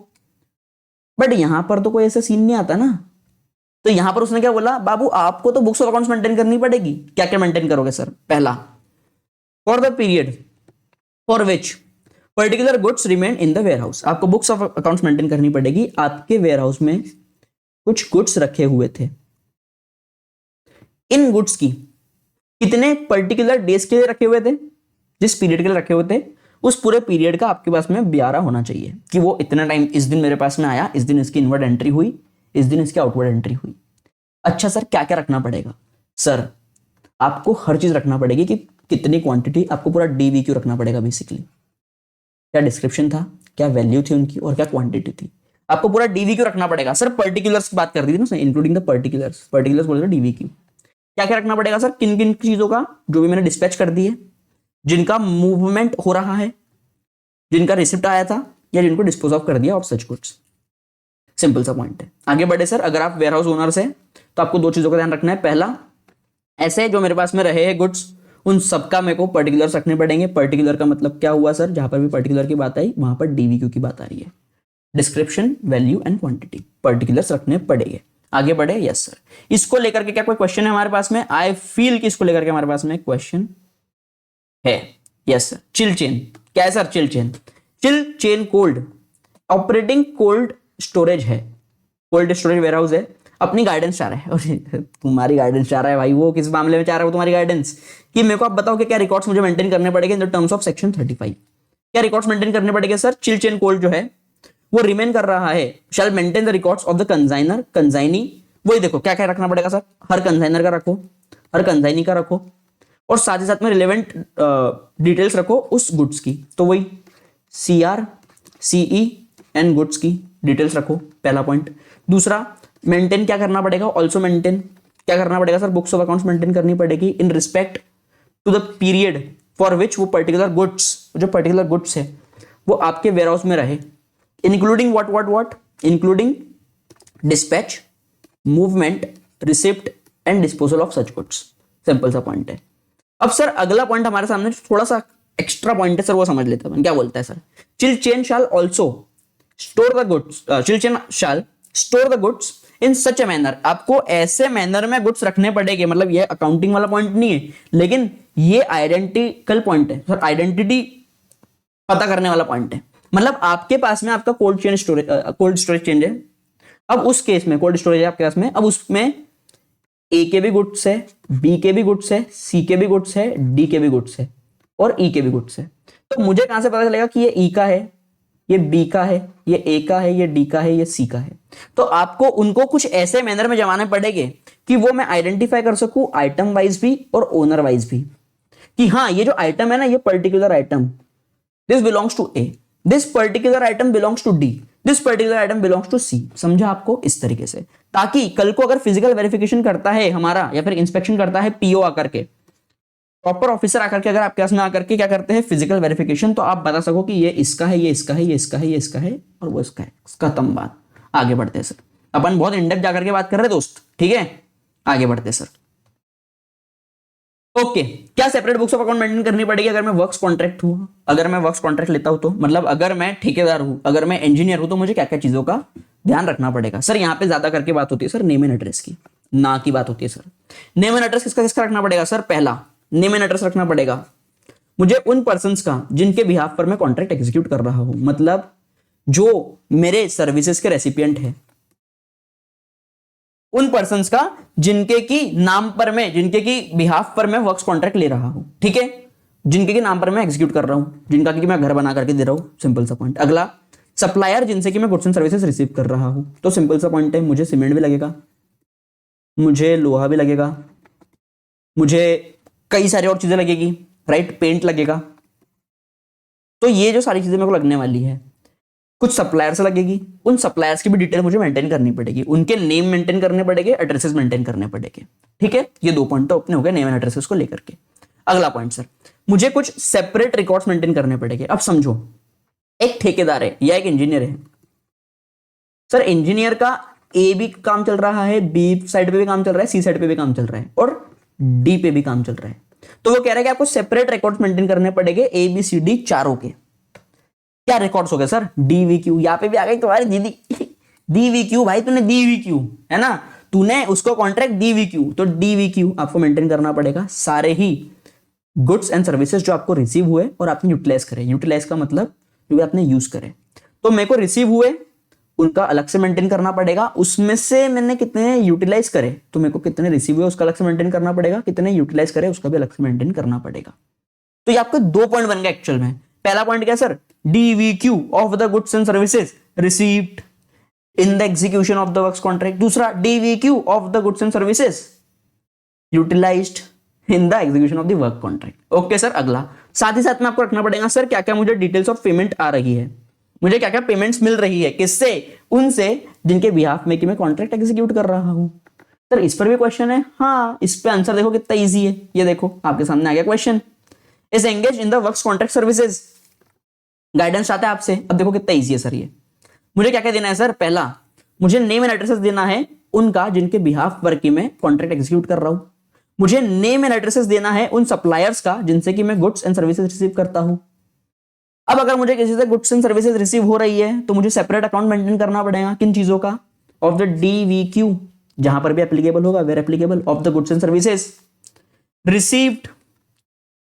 बट यहां पर तो कोई ऐसा सीन नहीं आता ना। तो यहां पर उसने क्या बोला? बाबू आपको तो बुक्स ऑफ अकाउंट्स मेंटेन करनी पड़ेगी। क्या क्या मेंटेन करोगे सर? पहला, for the period for which particular goods remain in the warehouse, आपको बुक्स ऑफ अकाउंट्स मेंटेन करनी पड़ेगी। आपके वेयर हाउस में कुछ गुड्स रखे हुए थे, इन गुड्स की कितने पर्टिकुलर डेज के लिए रखे हुए थे, जिस पीरियड के लिए रखे हुए थे, उस पूरे पीरियड का आपके पास में ब्यारा होना चाहिए कि वो इतना टाइम, इस दिन मेरे पास में आया, इस दिन इसकी इनवर्ड एंट्री हुई, इस दिन इसकी आउटवर्ड एंट्री हुई। अच्छा सर, क्या क्या रखना पड़ेगा? सर आपको हर चीज रखना पड़ेगी कि कितनी क्वांटिटी, आपको पूरा डीवीक्यू रखना पड़ेगा। बेसिकली क्या डिस्क्रिप्शन था, क्या वैल्यू थी उनकी, और क्या क्वांटिटी थी, आपको पूरा डीवीक्यू रखना पड़ेगा। सर पर्टिकुलर्स की बात कर दी थी ना, इंक्लूडिंग द पर्टिकुलर्स, पर्टिकुलर्स बोल रहे डीवीक्यू। क्या क्या रखना पड़ेगा सर? किन किन चीजों का? जो भी मैंने डिस्पैच कर दी है, जिनका मूवमेंट हो रहा है, जिनका रिसिप्ट आया था, या जिनको डिस्पोज ऑफ कर दिया ऑफ सच गुड्स। सिंपल सा पॉइंट है। आगे बढ़े सर। अगर आप वेयर हाउस ओनर्स हैं तो आपको दो चीजों का ध्यान रखना है। पहला, ऐसे जो मेरे पास में रहे हैं गुड्स, उन सबका मेरे को पर्टिकुलर्स रखने पड़ेंगे। पर्टिकुलर का मतलब क्या हुआ सर? जहां पर भी पर्टिकुलर की बात आई वहां पर डीवीक्यू की बात आ रही है। Description, value and quantity, particulars रखने पड़ेंगे। आगे बढ़े। Yes sir. इसको लेकर के क्या कोई क्वेश्चन है हमारे पास में? आई फील कि इसको लेकर के हमारे पास में क्वेश्चन है। Yes sir. चिल चेन क्या है sir? Chill chain, chill chain cold operating cold storage है, कोल्ड स्टोरेज वेयर हाउस है। अपनी गाइडेंस चाह रहा है, और तुम्हारी गाइडेंस चाह रहा है भाई। वो किस मामले में चाह रहा है? वो तुम्हारी गाइडेंस कि मेरे को आप बताओ कि क्या रिकॉर्ड्स मुझे मेंटेन करने पड़ेंगे in the terms of section 35। क्या रिकॉर्ड्स मेंटेन करने पड़ेंगे सर? चिल चेन कोल्ड जो है वो रिमेन कर रहा है, shall maintain the records of the consignor, consignee. वही देखो क्या क्या रखना पड़ेगा सर? हर कंजाइनर का रखो, हर कंजाइनी का रखो, और साथ ही साथ में रिलेवेंट डिटेल्स रखो उस गुड्स की। तो वही सीआर, सीई एंड गुड्स की डिटेल्स रखो, पहला पॉइंट। दूसरा, मेंटेन क्या करना पड़ेगा? ऑल्सो मेंटेन क्या करना पड़ेगा sir? Books of accounts maintain करनी पड़ेगी in respect to the period for which वो पर्टिकुलर गुड्स, जो पर्टिकुलर गुड्स है वो आपके वेयर हाउस में रहे, including what, including dispatch, movement, receipt and disposal of such goods. Simple सा पॉइंट है। अब सर अगला पॉइंट हमारे सामने थोड़ा सा एक्स्ट्रा पॉइंट है सर, वो समझ लेते हैं। क्या बोलता है sir? Chill chain shall also store the goods, chill chain shall store the goods in such a manner, आपको ऐसे मैनर में गुड्स रखने पड़ेंगे। मतलब ये अकाउंटिंग वाला पॉइंट नहीं है, लेकिन ये आइडेंटिकल पॉइंट है सर, आइडेंटिटी पता करने वाला पॉइंट है। मतलब आपके पास में आपका cold chain storage, cold storage change है। अब उस केस में कोल्ड स्टोरेज है आपके पास में, अब उसमें ए के भी गुड्स है, बी के भी गुड्स है, सी के भी गुड्स है, डी के भी गुड्स है, और ई के भी गुड्स है। तो मुझे कहां से पता चलेगा कि ये ई का है, ये बी का है, ये ए का है, ये डी का है, ये सी का है? तो आपको उनको कुछ ऐसे मैनर में जमाने पड़ेंगे कि वो मैं आइडेंटिफाई कर सकूं आइटम वाइज भी और ओनर वाइज भी, कि हाँ ये जो आइटम है ना, ये particular item this belongs to A, this particular item belongs to D, this particular item belongs to C. समझा आपको? इस तरीके से, ताकि कल को अगर फिजिकल वेरिफिकेशन करता है हमारा, या फिर इंस्पेक्शन करता है पीओ आकर के, प्रॉपर ऑफिसर आकर के, अगर आपके पास में आकर के क्या करते हैं फिजिकल वेरिफिकेशन, तो आप बता सको कि ये इसका है, ये इसका है, ये इसका है, ये इसका है, और वो इसका है। खत्म बात। आगे बढ़ते हैं सर। अपन बहुत इनडेप्थ जाकर के बात कर रहे हैं दोस्त, ठीक है? आगे बढ़ते हैं सर। ओके, क्या separate books of account maintain करनी पड़ेगी अगर मैं वर्क्स कॉन्ट्रैक्ट हूं? अगर मैं वर्क्स कॉन्ट्रैक्ट लेता हूं तो मतलब अगर मैं ठेकेदार हूं, अगर मैं इंजीनियर हूं, तो मुझे क्या क्या चीजों का ध्यान रखना पड़ेगा? सर यहाँ पे ज्यादा करके बात होती है सर नेम एंड एड्रेस की, ना की बात होती है सर। नेम एंड एड्रेस किसका किसका रखना पड़ेगा सर? पहला, नेम एंड एड्रेस रखना पड़ेगा मुझे उन पर्सन का जिनके बिहाफ पर मैं कॉन्ट्रैक्ट एग्जीक्यूट कर रहा हूं, मतलब जो मेरे सर्विसेज के रेसिपिएंट है, उन पर्संस का जिनके की नाम पर मैं, जिनके की बिहाफ पर मैं वर्क्स कॉन्ट्रैक्ट ले रहा हूं, ठीक है? जिनके के नाम पर मैं एग्जीक्यूट कर रहा हूं, जिनका कि मैं घर बना करके दे रहा हूं। सिंपल सा पॉइंट। अगला, सप्लायर जिनसे कि मैं गुड्स एंड सर्विसेज रिसीव कर रहा हूं। तो सिंपल सा पॉइंट है, मुझे सीमेंट भी लगेगा, मुझे लोहा भी लगेगा, मुझे कई सारी और चीजें लगेगी, राइट? पेंट लगेगा, तो ये जो सारी चीजें मेरे को लगने वाली है, कुछ सप्लायर से लगेगी, उन सप्लायर्स की भी डिटेल मुझे मेंटेन करनी पड़ेगी, उनके नेम मेंटेन करने पड़ेंगे, एड्रेसेस मेंटेन करने पड़ेंगे। ठीक है, ये 2 पॉइंट तो अपने हो गए नेम एंड एड्रेसेस को लेकर के। अगला पॉइंट सर, मुझे कुछ सेपरेट रिकॉर्ड्स मेंटेन करने पड़ेंगे। अब समझो, एक ठेकेदार है या एक इंजीनियर है सर, इंजीनियर का ए भी काम चल रहा है, बी साइड पे भी काम चल रहा है, सी साइड पे भी काम चल रहा है और डी पे भी काम चल रहा है। तो वो कह रहा है कि आपको सेपरेट रिकॉर्ड्स मेंटेन करने पड़ेंगे ए बी सी डी चारों के। क्या रिकॉर्ड्स हो गए सर? डीवीक्यू, यहां पे भी आ गई तुम्हारी दीदी डीवीक्यू, भाई तूने डीवीक्यू है ना, तूने उसको कॉन्ट्रैक्ट डीवीक्यू, तो डीवीक्यू आपको मेंटेन करना पड़ेगा। सारे ही गुड्स एंड सर्विसेज जो आपको रिसीव हुए और आपने यूटिलाइज करे, यूटिलाइज का मतलब जो भी आपने यूज करे, तो मेरे को रिसीव हुए उनका अलग से मेंटेन करना पड़ेगा, उसमें से मैंने कितने यूटिलाइज करे तो मेरे को कितने रिसीव हुए उसका अलग से मेंटेन करना पड़ेगा, कितने यूटिलाइज करे उसका भी अलग से मेंटेन करना पड़ेगा। तो ये आपके 2 पॉइंट बन गए एक्चुअल में। पहला पॉइंट क्या sir? DVQ of the goods and services received in the execution of the works contract. दूसरा, DVQ of the goods and services utilised in the execution of the work contract. Okay sir. अगला, साथ ही साथ में आपको रखना पड़ेगा सर क्या क्या मुझे डिटेल्स ऑफ पेमेंट आ रही है, मुझे क्या क्या पेमेंट्स मिल रही है, किससे? उनसे जिनके बिहाफ में कि मैं कॉन्ट्रैक्ट एग्जीक्यूट कर रहा हूं। सर इस पर भी क्वेश्चन है, हाँ इस पे आंसर देखो कितना इजी है, ये देखो आपके सामने आ गया question, is engage in the works contract services. Guidance चाहते हैं आपसे, अब देखो कितना इजी है सर ये। मुझे क्या क्या देना है सर? पहला, मुझे नेम एंड एड्रेसेस देना है उनका जिनके बिहाफ पर कि मैं कॉन्ट्रैक्ट एग्जीक्यूट कर रहा हूं। मुझे नेम एंड एड्रेसेस देना है उन सप्लायर्स का जिनसे कि मैं गुड्स एंड सर्विसेज रिसीव करता हूं। अब अगर मुझे किसी से गुड्स एंड सर्विसेज रिसीव हो रही है तो मुझे सेपरेट अकाउंट मेंटेन करना पड़ेगा, किन चीजों का? ऑफ द डीवीक्यू, जहां पर भी एप्लीकेबल होगा where applicable, of the goods and services received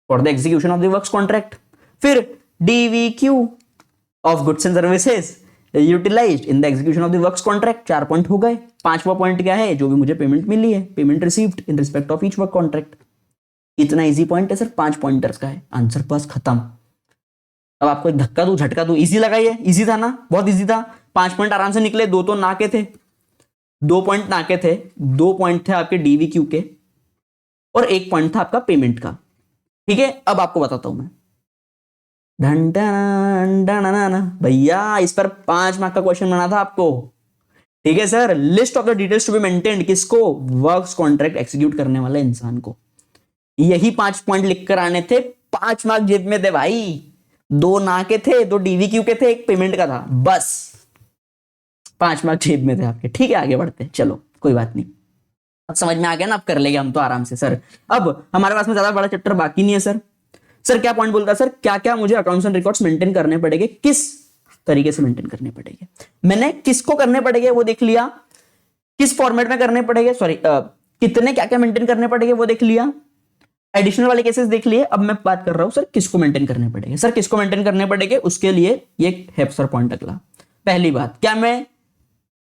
for the execution of the works contract. फिर DVQ of goods and services utilised in the execution of the works contract. 4 point हो गए। 5वां पॉइंट क्या है? जो भी मुझे पेमेंट मिली है, payment received in respect of each work contract. इतना इजी पॉइंट है सर, 5 पॉइंटर्स का है, आंसर बस खत्म। अब आपको एक धक्का दूं, झटका दूं, इजी लगा ये? इजी था ना, बहुत इजी था। 5 पॉइंट आराम से निकले, 2 तो ना के थे, 2 पॉइंट ना के थे, 2 पॉइंट थे आपके डीवीक्यू के और 1 पॉइंट था आपका पेमेंट का। ठीक है, अब आपको बताता हूं मैं। भैया इस पर 5 मार्क का क्वेश्चन बना था आपको। ठीक है sir, list of the details to be maintained, किसको? वर्क्स कॉन्ट्रैक्ट एग्जीक्यूट करने वाले इंसान को। यही 5 पॉइंट लिखकर आने थे, 5 मार्क जेब में थे भाई। 2 ना के थे, 2 डीवीक्यू के थे, 1 पेमेंट का था, बस 5 मार्क जेब में थे आपके। ठीक है, आगे बढ़ते, चलो कोई बात नहीं, अब समझ में आ गया ना, अब कर लेंगे हम तो आराम से सर। अब हमारे पास में ज्यादा बड़ा चैप्टर बाकी नहीं है सर। सर क्या पॉइंट बोलता है सर, क्या क्या मुझे अकाउंट्स एंड रिकॉर्ड्स मेंटेन करने पड़ेंगे, किस तरीके से मेंटेन करने पड़ेंगे। मैंने किसको करने पड़ेंगे वो देख लिया, किस फॉर्मेट में करने पड़ेंगे, सॉरी कितने क्या क्या मेंटेन करने पड़ेंगे वो देख लिया, एडिशनल वाले केसेस देख लिए। अब मैं बात कर रहा हूं सर किसको मेंटेन करने पड़ेंगे। सर किसको मेंटेन करने पड़ेंगे, उसके लिए ये है सर पॉइंट अगला। पहली बात,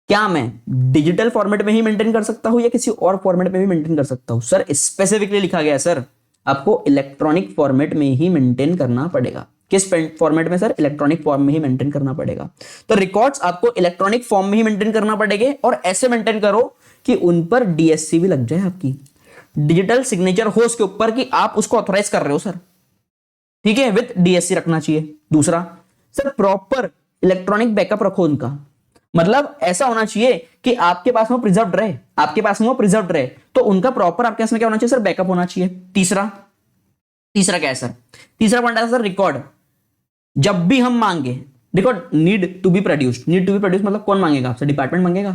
क्या मैं डिजिटल फॉर्मेट में ही मेंटेन कर सकता हूं या किसी और फॉर्मेट में भी मेंटेन कर सकता हूं? सर स्पेसिफिकली लिखा गया है सर, आपको इलेक्ट्रॉनिक फॉर्मेट में ही मेंटेन करना पड़ेगा। किस फॉर्मेट में सर? इलेक्ट्रॉनिक फॉर्म में ही मेंटेन करना पड़ेगा। तो रिकॉर्ड्स आपको इलेक्ट्रॉनिक फॉर्म में ही मेंटेन करना पड़ेंगे और ऐसे मेंटेन करो कि उन पर डीएससी भी लग जाए, आपकी डिजिटल सिग्नेचर हो उसके ऊपर कि आप उसको ऑथराइज कर रहे हो सर। ठीक है, विद डीएससी रखना चाहिए। दूसरा सर, प्रॉपर इलेक्ट्रॉनिक बैकअप रखो उनका, मतलब ऐसा होना चाहिए कि आपके पास में प्रिजर्व्ड रहे, आपके पास में वो प्रिजर्व्ड रहे, तो उनका प्रॉपर आपके पास में क्या होना चाहिए सर? बैकअप होना चाहिए। तीसरा क्या है सर? तीसरा पॉइंट है सर रिकॉर्ड जब भी हम मांगे, record need to be produced. Need to be produce मतलब कौन मांगेगा आपसे? डिपार्टमेंट मांगेगा।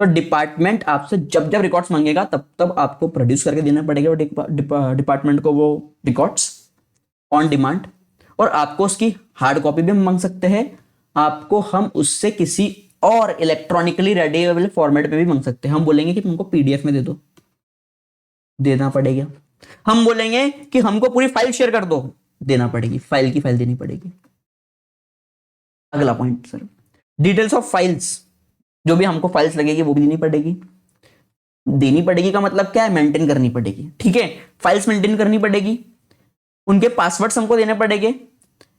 तो डिपार्टमेंट आपसे जब जब रिकॉर्ड्स मांगेगा तब तब आपको प्रोड्यूस करके देना पड़ेगा डिपार्टमेंट को वो रिकॉर्ड्स ऑन डिमांड। और आपको उसकी हार्ड कॉपी भी हम मांग सकते हैं, आपको हम उससे किसी और इलेक्ट्रॉनिकली रीडेबल फॉर्मेट पे भी मांग सकते हैं। हम बोलेंगे कि तुमको पीडीएफ में दे दो, देना पड़ेगा। हम बोलेंगे कि हमको पूरी फाइल शेयर कर दो, देना पड़ेगी, फाइल की फाइल देनी पड़ेगी। अगला point sir, details of files, जो भी हमको फाइल्स लगेगी वो भी देनी पड़ेगी। देनी पड़ेगी का मतलब क्या है? मेंटेन करनी पड़ेगी। ठीक है, फाइल्स मेंटेन करनी पड़ेगी, उनके पासवर्ड्स हमको देने पड़ेंगे,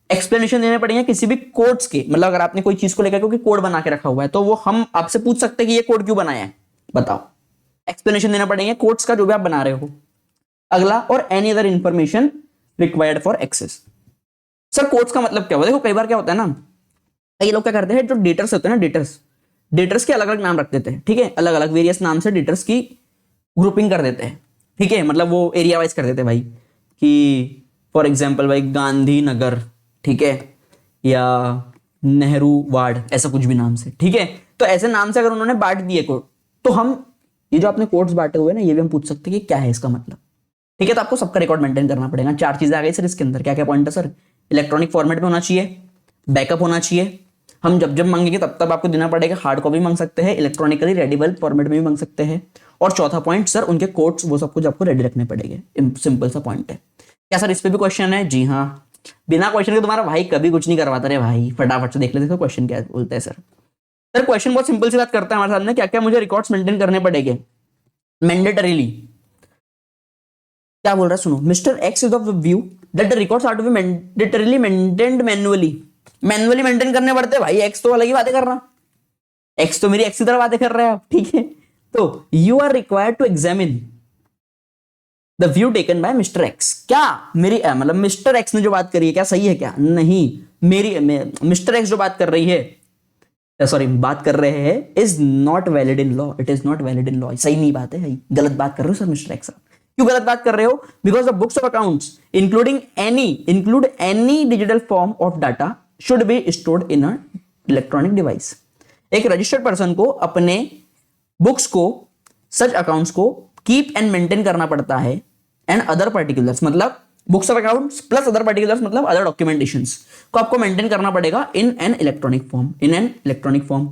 एक्सप्लेनेशन देने पड़ेंगे किसी भी कोड्स के, मतलब अगर आपने कोई चीज को लेकर कोई कोड बना के रखा हुआ है तो वो हम आपसे पूछ सकते हैं कि ये कोड क्यों बनाया है, बताओ। एक्सप्लेनेशन देना पड़ेंगे कोड्स का जो भी आप बना रहे हो। अगला, और any other information required for access. Sir quotes का मतलब क्या हुआ? देखो कई बार क्या होता है ना, कई लोग क्या करते हैं, जो डेटर्स होते हैं ना, डेटर्स के अलग अलग नाम रख देते हैं, ठीक है, अलग अलग वेरियस नाम से डेटर्स की ग्रुपिंग कर देते हैं, ठीक है, मतलब वो एरिया वाइज कर देते हैं भाई, कि फॉर एग्जाम्पल भाई गांधीनगर, ठीक है, या नेहरू वार्ड, ऐसा कुछ भी नाम से, ठीक है। तो ऐसे नाम से अगर उन्होंने बांट दिए कोड, तो हम ये जो आपने कोड्स बांटे हुए ना, ये भी हम पूछ सकते हैं कि क्या है इसका मतलब, ठीक है। तो आपको सबका रिकॉर्ड मेंटेन करना पड़ेगा। 4 चीजें आ गई सर इसके अंदर, क्या क्या पॉइंट है सर? इलेक्ट्रॉनिक फॉर्मेट में होना चाहिए, बैकअप होना चाहिए, हम जब जब मांगेंगे तब तब आपको देना पड़ेगा, हार्ड कॉपी मांग सकते हैं, इलेक्ट्रॉनिकली रेडिबल फॉर्मेट में भी मांग सकते हैं, और चौथा पॉइंट सर उनके कोड्स वो सब कुछ आपको रेडी रखने पड़ेंगे। सिंपल सा पॉइंट है। क्या सर इस पे भी क्वेश्चन है? जी हाँ, बिना क्वेश्चन के तुम्हारा भाई कभी कुछ नहीं करवाता रे भाई, फटाफट से देख लेते क्वेश्चन क्या बोलते हैं सर। सर क्वेश्चन बहुत सिंपल सी बात करता है हमारे सामने, क्या क्या मुझे रिकॉर्ड्स मेंटेन करने पड़ेंगे मैंडेटरीली। क्या बोल रहा है सुनो, mister X is of the view that the records are to be mandatorily maintained manually. Manually maintain करने पड़ते हैं भाई, एक्स तो अलग ही बातें कर रहा, एक्स तो मेरी एक्स की तरह बातें कर रहे हैं आप, ठीक है। तो you are required to examine the view taken by mister X. क्या मेरी मतलब मिस्टर एक्स ने जो बात करी है क्या सही है क्या? नहीं, मेरी मिस्टर एक्स जो बात कर रही है, सॉरी बात कर रहे हैं, is not valid in law, it is not valid in law. सही नहीं बात है, गलत बात कर रहे हो सर मिस्टर एक्स। क्यों गलत बात कर रहे हो? Because the books of accounts include any digital form of data should be stored in a electronic device. एक रजिस्टर्ड पर्सन को अपने बुक्स को, सच अकाउंट्स को कीप एंड मेंटेन करना पड़ता है, एंड अदर पर्टिकुलर्स मतलब books of accounts plus other particulars मतलब अदर डॉक्यूमेंटेशंस को आपको मेंटेन करना पड़ेगा इन एन इलेक्ट्रॉनिक फॉर्म,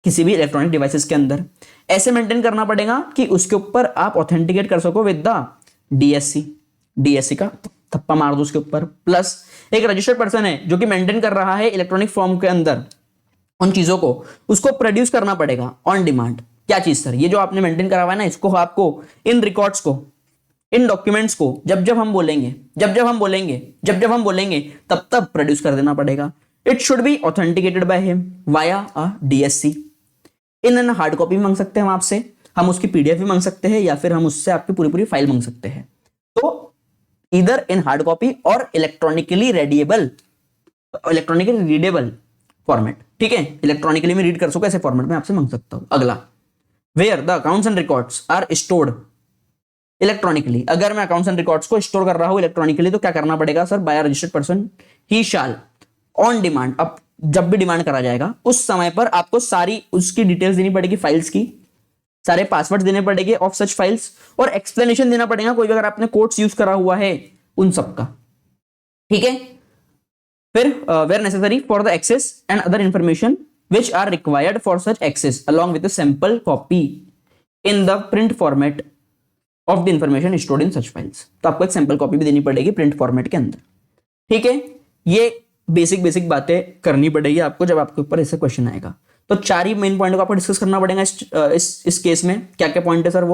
किसी भी इलेक्ट्रॉनिक डिवाइसेस के अंदर। ऐसे मेंटेन करना पड़ेगा कि उसके ऊपर आप ऑथेंटिकेट कर सको विद द डीएससी का थप्पा मार दो उसके ऊपर। प्लस एक रजिस्टर्ड पर्सन है जो कि मेंटेन कर रहा है इलेक्ट्रॉनिक फॉर्म के अंदर उन चीजों को, उसको प्रोड्यूस करना पड़ेगा ऑन डिमांड। क्या चीज सर? ये जो आपने मेंटेन करा हुआ है ना, इसको आपको इन रिकॉर्ड्स को, इन डॉक्यूमेंट्स को जब जब हम बोलेंगे तब तब प्रोड्यूस कर देना पड़ेगा। It should be authenticated by him via a DSC. In hard copy भी मांग सकते हैं हम आपसे, हम उसकी पीडीएफ भी मांग सकते हैं, या फिर हम उससे आपकी पूरी पूरी फाइल मांग सकते हैं। तो इधर इन हार्ड कॉपी और इलेक्ट्रॉनिकली रीडेबल फॉर्मेट, ठीक है, इलेक्ट्रॉनिकली में रीड कर सको ऐसे फॉर्मेट में आपसे मांग सकता हूं। अगला, where the accounts and records are stored electronically. अगर मैं अकाउंट्स एंड रिकॉर्ड्स को स्टोर कर रहा हूं इलेक्ट्रॉनिकली तो क्या करना पड़ेगा सर? बाय रजिस्टर्ड पर्सन ही शाल ऑन डिमांड, अब जब भी डिमांड करा जाएगा उस समय पर आपको सारी उसकी डिटेल्स देनी पड़ेगी, फाइल्स की, सारे पासवर्ड देने पड़ेंगे ऑफ सच फाइल्स, और एक्सप्लेनेशन देना पड़ेगा कोई भी अगर आपने कोड्स यूज करा हुआ है उन सब का, ठीक है। फिर where necessary for the access and other information which are required for such access along with sample copy in the print format of the information stored in such files. तो आपको एक सैंपल कॉपी भी देनी पड़ेगी प्रिंट फॉर्मेट के अंदर, ठीक है। ये बेसिक बातें करनी पड़ेगी आपको जब आपके ऊपर ऐसे क्वेश्चन आएगा। तो 4 ही मेन पॉइंट को आपको डिस्कस करना पड़ेगा इस केस में। क्या क्या पॉइंट है सर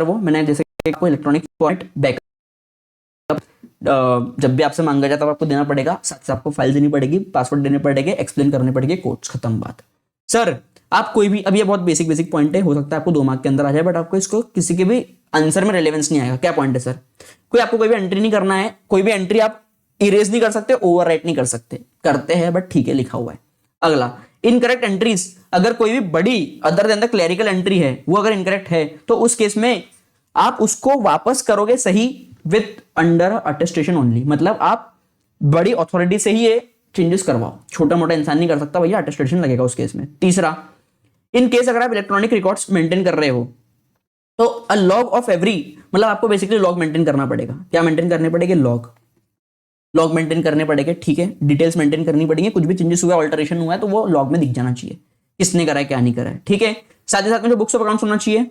वो? मैंने जैसे आपको इलेक्ट्रॉनिक फॉर्मेट, बैकअप जब भी आपसे मांगा जाता है आपको देना पड़ेगा, साथ साथ आपको फाइल देनी पड़ेगी, पासवर्ड देने पड़ेंगे, एक्सप्लेन करने पड़ेंगे कोड्स, खत्म बात। सर आप कोई भी, अब ये बहुत बेसिक पॉइंट है, हो सकता है आपको 2 मार्क के अंदर आ जाए, बट आपको इसको किसी के भी आंसर में रेलेवेंस नहीं आएगा। क्या पॉइंट है सर? कोई आपको कोई भी एंट्री नहीं करना है, कोई भी एंट्री आप इरेज नहीं कर सकते, ओवरराइट नहीं कर सकते, करते हैं बट ठीक है लिखा हुआ है। अगला, इनकरेक्ट एंट्रीज, अगर कोई भी बड़ी other than the clerical entry है वो अगर इनकरेक्ट है तो उस केस में आप उसको वापस करोगे सही विथ अंडर अटेस्टेशन ओनली, मतलब आप बड़ी अथॉरिटी से ही ये चेंजेस करवाओ, छोटा मोटा इंसान नहीं कर सकता भैया, अटेस्टेशन लगेगा उस केस में। तीसरा, इन केस अगर आप इलेक्ट्रॉनिक रिकॉर्ड्स मेंटेन कर रहे हो तो अ लॉग ऑफ एवरी, मतलब आपको बेसिकली लॉग मेंटेन करना पड़ेगा। क्या मेंटेन करने पड़ेगे? लॉग मेंटेन करने पड़ेंगे, ठीक है, डिटेल्स मेंटेन करनी पड़ेंगे, कुछ भी चेंजेस हुआ, ऑल्टरेशन हुआ है तो वो लॉग में दिख जाना चाहिए, किसने करा है क्या नहीं करा है, ठीक है। साथ ही साथ में जो बुक्स ऑफ अकाउंट्स होना चाहिए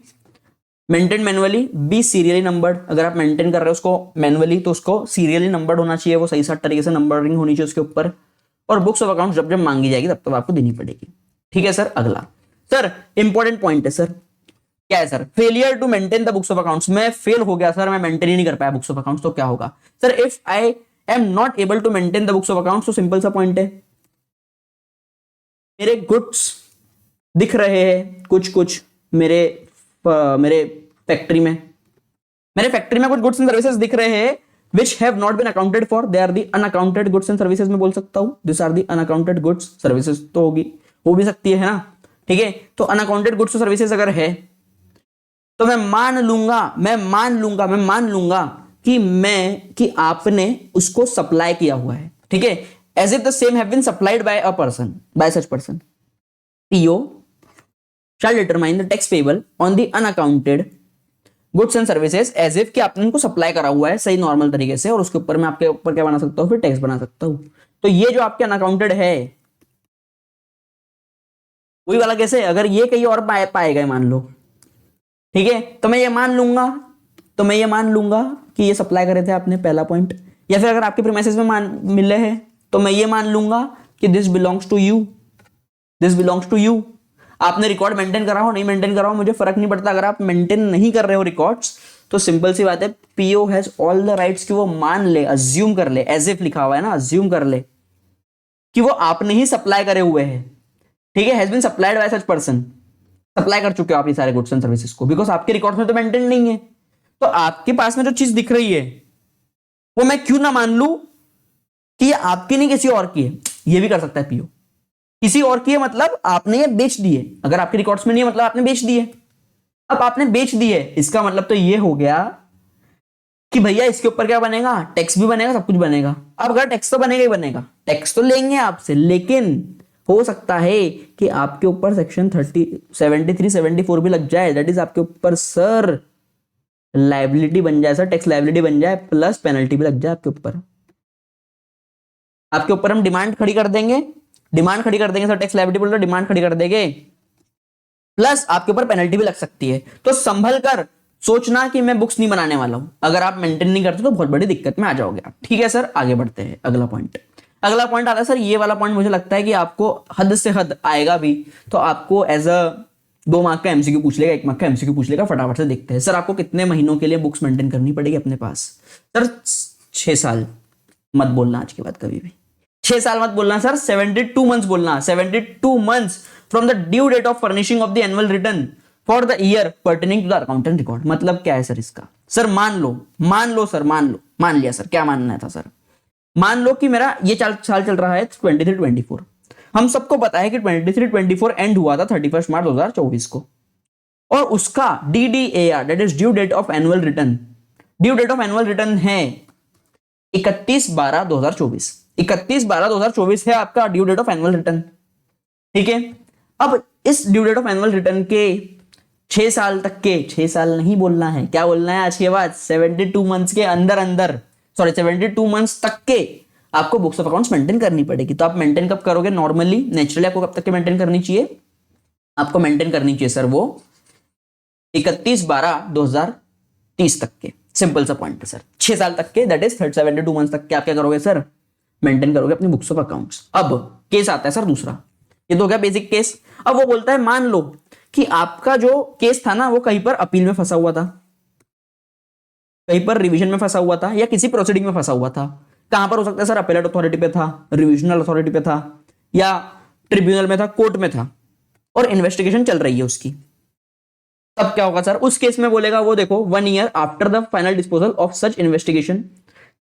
maintain manually, be serially numbered. अगर आप मेंटेन कर रहे हो उसको मैनुअली तो उसको सीरियली नंबर्ड होना चाहिए, वो सही साथ तरीके से नंबरिंग होनी चाहिए उसके ऊपर। और बुक्स ऑफ अकाउंट्स जब जब मांगी जाएगी तब तब आपको देनी पड़ेगी, ठीक है सर। अगला सर इंपॉर्टेंट पॉइंट है सर, क्या है sir? Failure to maintain the books of accounts. मैं फेल हो गया सर, मैं मेंटेन ही नहीं कर पाया बुक्स ऑफ अकाउंट्स, तो क्या होगा sir? If I am not able to maintain the books of accounts, तो सिंपल सा पॉइंट है, मेरे गुड्स दिख रहे हैं कुछ मेरे फैक्ट्री में कुछ गुड्स एंड सर्विसेज दिख रहे हैं, which have not been accounted for, they are the unaccounted goods and services में बोल सकता हूं, these are the unaccounted goods services तो होगी, हो भी सकती है ना, ठीक है। तो unaccounted goods और services अगर है तो मैं मान लूंगा कि आपने उसको सप्लाई किया हुआ है, ठीक है। As if the same have been supplied by a person, by such person, PO shall determine the tax payable on the unaccounted goods and services as if कि आपने उनको सप्लाई करा हुआ है सही नॉर्मल तरीके से, और उसके ऊपर मैं आपके ऊपर क्या बना सकता हूं, फिर टैक्स बना सकता हूं। तो ये जो आपके अनअकाउंटेड है वही वाला कैसे, अगर ये कहीं और पाएगा मान लो, ठीक है, तो मैं ये मान लूंगा कि ये सप्लाई करे थे आपने, पहला पॉइंट। या फिर अगर आपके प्रीमाइसेस में मिले हैं तो मैं ये मान लूंगा कि दिस बिलोंग्स टू यू, आपने रिकॉर्ड मेंटेन करा हो नहीं मेंटेन करा हो मुझे फर्क नहीं पड़ता। अगर आप मेंटेन नहीं कर रहे हो रिकॉर्ड्स तो सिंपल सी बात है, PO has all the rights कि वो मान ले, अज्यूम कर ले, एज इफ लिखा हुआ है ना, अज्यूम कर ले कि वो आपने ही सप्लाई करे हुए हैं, ठीक है। Has been supplied by such person, supply कर चुके हो आप ये सारे गुड्स एंड सर्विसेज को, बिकॉज आपके रिकॉर्ड में तो मेंटेन नहीं है। तो आपके पास में जो चीज दिख रही है वो मैं क्यों ना मान लू कि ये आपकी नहीं किसी और की है, ये भी कर सकता है पीओ। किसी और की है मतलब आपने ये बेच दी है, अगर आपके रिकॉर्ड्स में नहीं है मतलब आपने बेच दी है। अब आपने बेच दी है इसका मतलब तो ये हो गया कि भैया इसके ऊपर क्या बनेगा, टैक्स भी बनेगा, सब कुछ बनेगा। अब अगर टैक्स तो बनेगा ही बनेगा, टैक्स तो लेंगे आपसे, लेकिन हो सकता है कि आपके ऊपर सेक्शन 73-74 भी लग जाए, दैट इज आपके ऊपर सर लाइबिलिटी बन जाए, सर टैक्स लाइबिलिटी बन जाए, प्लस पेनल्टी भी लग जाए आपके ऊपर। हम डिमांड खड़ी कर देंगे सर, टैक्स लाइबिलिटी बोल रहे डिमांड खड़ी कर देंगे, प्लस आपके ऊपर पेनल्टी भी लग सकती है। तो संभल कर सोचना कि मैं बुक्स नहीं बनाने वाला हूं, अगर आप मेंटेन नहीं करते तो बहुत बड़ी दिक्कत में आ जाओगे आप, ठीक है सर। आगे बढ़ते हैं, अगला पॉइंट आता है सर, ये वाला पॉइंट मुझे लगता है कि आपको हद से हद आएगा भी, तो आपको एज अ 2 मार्क का एमसीक्यू पूछ लेगा, 1 मार्क का एमसीक्यू पूछ लेगा। फटाफट से देखते हैं सर, आपको कितने महीनों के लिए बुक्स मेंटेन करनी पड़ेगी अपने पास। सर 6 साल मत बोलना आज के बाद कभी भी, 6 साल मत बोलना सर, 72 मंथ्स बोलना, 72 months from the due date of furnishing of the annual return for the year pertaining to the accountant record. मतलब क्या है सर इसका, सर मान लिया सर, क्या मानना था सर, मान लो कि मेरा ये साल चल रहा है 23-24, हम सबको पता है कि 23-24 एंड हुआ था 31 मार्च 2024 को, और उसका DDAR that is due date of annual return है 31/12/2024। 31/12/2024 है आपका due date of annual return, ठीक है। अब इस due date of annual return के 6 साल तक के, 6 साल नहीं बोलना है, क्या बोलना है आज के बाद, 72 मंथ्स के अंदर 72 मंथ्स तक के आपको बुक्स ऑफ अकाउंट्स मेंटेन करनी पड़ेगी। तो आप मेंटेन कब करोगे, नॉर्मली नेचुरली आपको कब तक के मेंटेन करनी चाहिए, आपको मेंटेन करनी चाहिए सर वो 31/12/2030 तक के, सिंपल सा पॉइंट है सर, 6 साल तक के, दैट इज 72 मंथ्स तक के आप क्या करोगे सर, मेंटेन करोगे अपनी बुक्स ऑफ अकाउंट्स। अब केस आता है सर दूसरा, ये तो हो गया बेसिक केस। अब वो बोलता है मान लो कि आपका जो केस था ना वो कहीं पर अपील में फंसा हुआ था, कहीं पर रिवीजन में फंसा हुआ था, या किसी प्रोसीडिंग में फंसा हुआ था। कहां पर हो सकता है सर, अपेलेट अथॉरिटी पे था, रिविजनल अथॉरिटी पे था, या ट्रिब्यूनल में था, कोर्ट में था, और इन्वेस्टिगेशन चल रही है उसकी। तब क्या होगा सर, उस केस में बोलेगा वो देखो 1 year after the final disposal of such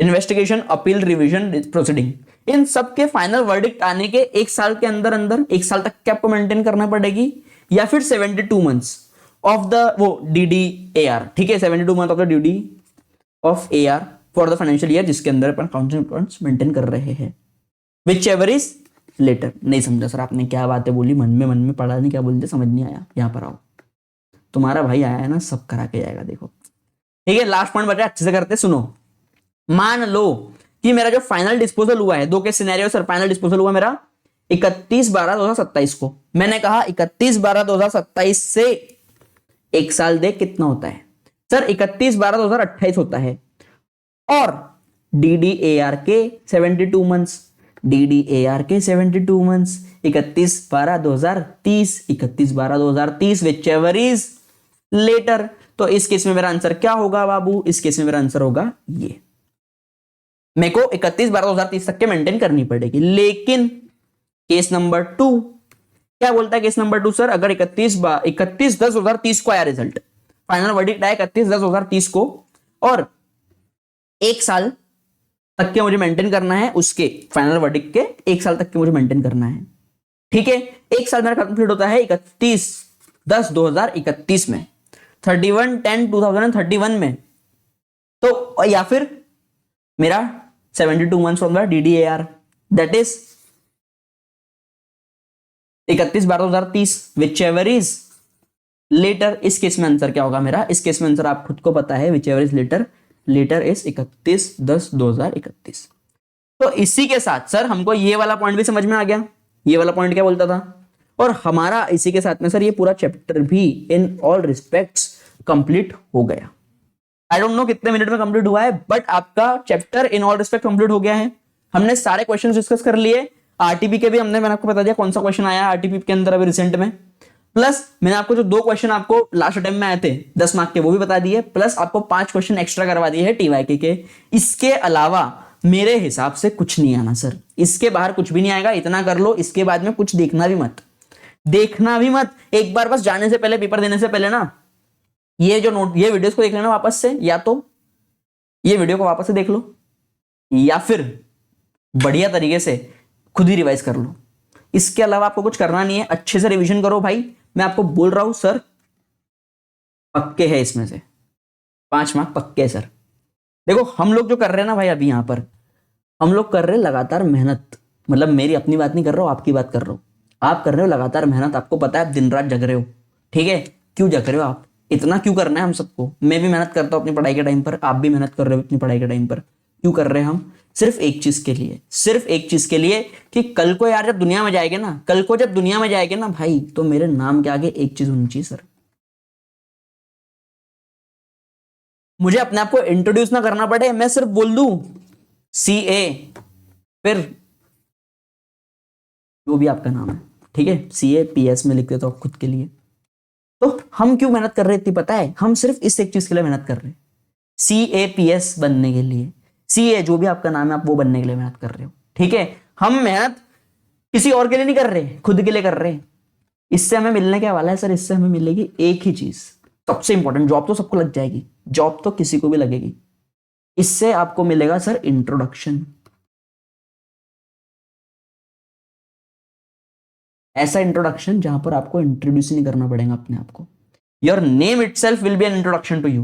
investigation appeal revision proceeding, इन सब के फाइनल वर्डिक्ट आने के 1 साल के अंदर 1 साल तक क्या आपको मेंटेन करना पड़ेगी, या फिर 72 मंथ्स ऑफ द वो DDAR, ठीक है, 72 month of the duty of AR for the financial year जिसके अंदर अपन अकाउंट्स मेंटेन कर रहे हैं, विच एवर इज लेटर। नहीं समझा सर आपने क्या बातें बोली, मन में पढ़ा नहीं, क्या बोलते समझ नहीं आया, यहां पर आओ, तुम्हारा भाई आया है ना, सब करा के जाएगा, देखो ठीक है। लास्ट पॉइंट बचा, अच्छे से करते, सुनो। मान लो कि मेरा जो फाइनल डिस्पोजल हुआ है, 2 के सिनेरियो सर, फाइनल डिस्पोजल हुआ मेरा 31/12/2027 को, मैंने कहा 31/12/2027 से 1 साल देख कितना होता है सर, 31/12/2028 होता है, और DDAR के 72 months, 31/12/2030, 31/12/2030 whichever is later. तो इस केस में मेरा आंसर क्या होगा बाबू, इस केस में मेरा आंसर होगा ये, मेरे को 31/12/2030 तक के मेंटेन करनी पड़ेगी। लेकिन केस नंबर 2 क्या बोलता है, केस नंबर 2 सर, अगर 31/10/2030 को आया रिजल्ट, फाइनल वर्डिक्ट आया 31/10/2030 को, और 1 साल तक के मुझे मेंटेन करना है, उसके फाइनल वर्डिक्ट के 1 साल तक के मुझे मेंटेन करना है। ठीक है, 1 साल मेरा कंप्लीट होता है 31/10/2031 में, 31/10/2031 में। तो या फिर मेरा 72 months from the DDAR, that is 31/12/2030, whichever is later. इस केस में आंसर क्या होगा मेरा? इस केस में आंसर आप खुद को पता है, whichever is later, later is 31/10/2031। तो इसी के साथ सर हमको ये वाला पॉइंट भी समझ में आ गया। ये वाला पॉइंट क्या बोलता था, और हमारा इसी के साथ में सर ये पूरा चैप्टर भी इन ऑल रिस्पेक्ट्स कंप्लीट हो गया। आई डोंट नो कितने मिनट में कंप्लीट हुआ है, बट आपका chapter in all respect complete हो गया है। हमने सारे क्वेश्चंस डिस्कस कर लिए, आरटीपी के भी मैंने आपको बता दिया कौन सा क्वेश्चन आया आरटीपी के अंदर अभी रिसेंट में, प्लस मैंने आपको जो 2 क्वेश्चन आपको लास्ट अटेम्प्ट में आए थे 10 मार्क के वो भी बता दिए, प्लस आपको 5 क्वेश्चन एक्स्ट्रा करवा दिए हैं टीवाईके के। इसके अलावा मेरे हिसाब से कुछ नहीं आना सर, इसके बाहर कुछ भी नहीं आएगा, इतना कर लो। इसके बाद में कुछ देखना भी मत, देखना भी मत। एक बार बस जाने से पहले, पेपर देने से पहले ना ये जो नोट, ये वीडियोस को देख लेना वापस से, या तो ये वीडियो को वापस से देख लो या फिर बढ़िया तरीके से खुद ही रिवाइज कर लो। इसके अलावा आपको कुछ करना नहीं है, अच्छे से रिवीजन करो भाई। मैं आपको बोल रहा हूं सर, पक्के हैं इसमें से 5 मार्क पक्के है सर। देखो हम लोग जो कर रहे हैं ना भाई, अभी यहां पर हम लोग कर रहे हैं लगातार मेहनत, मतलब मेरी अपनी बात नहीं कर रहा हूं, आपकी बात कर रहा हूं। आप कर रहे हो लगातार मेहनत, आपको पता है आप दिन रात जग रहे हो, ठीक है। क्यों जग रहे हो आप, इतना क्यों करना है हम सबको? मैं भी मेहनत करता हूं अपनी पढ़ाई के टाइम पर, आप भी मेहनत कर रहे हो अपनी पढ़ाई के टाइम पर। क्यों कर रहे हैं हम? सिर्फ एक चीज के लिए, सिर्फ एक चीज के लिए कि कल को यार जब दुनिया में जाएंगे ना, कल को जब दुनिया में जाएंगे ना भाई, तो मेरे नाम के आगे एक चीज होनी चाहिए सर, मुझे अपने आप को इंट्रोड्यूस ना करना पड़े, मैं सिर्फ बोल दूं CA, फिर जो भी आपका नाम है, ठीक है, CA PS में लिख देता हूं खुद के लिए। तो हम क्यों मेहनत कर रहे हैं इतनी पता है? हम सिर्फ इस एक चीज के लिए मेहनत कर रहे हैं, CAPS बनने के लिए, CA जो भी आपका नाम है आप वो बनने के लिए मेहनत कर रहे हो, ठीक है। हम मेहनत किसी और के लिए नहीं कर रहे, खुद के लिए कर रहे हैं। इससे हमें मिलने क्या वाला है सर? इससे हमें मिलेगी एक ही चीज, सबसे इंपॉर्टेंट। जॉब तो सबको लग जाएगी, जॉब तो किसी को भी लगेगी। इससे आपको मिलेगा सर इंट्रोडक्शन, ऐसा इंट्रोडक्शन जहां पर आपको इंट्रोड्यूस नहीं करना पड़ेगा अपने आप को। Your name itself will be an introduction to you.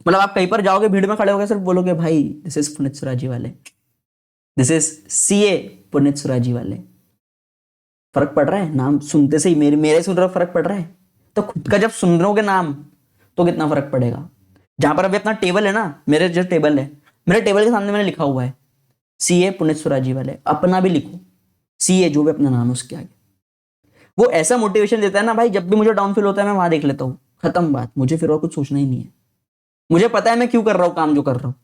मतलब आप कहीं पर जाओगे, भीड़ में खड़े होगे, सिर्फ बोलोगे भाई दिस इज पुनीत सुराजी वाले, this is CA Puneet Suraji वाले। फर्क पड़ रहा है? नाम सुनते से ही मेरे सुन रहे हो, फर्क पड़ रहा है? तो खुद का जब सुन रहे नाम तो कितना फर्क पड़ेगा। जहां पर अभी अपना टेबल है ना, मेरे जो टेबल है, मेरे टेबल के सामने मैंने लिखा हुआ है CA पुनीत सुराजी वाले, अपना भी लिखो CA जो भी अपना नाम है उसके आगे। वो ऐसा मोटिवेशन देता है ना भाई, जब भी मुझे डाउन फील होता है मैं वहां देख लेता हूँ, खत्म बात, मुझे फिर और कुछ सोचना ही नहीं है। मुझे पता है मैं क्यों कर रहा हूँ काम जो कर रहा हूँ।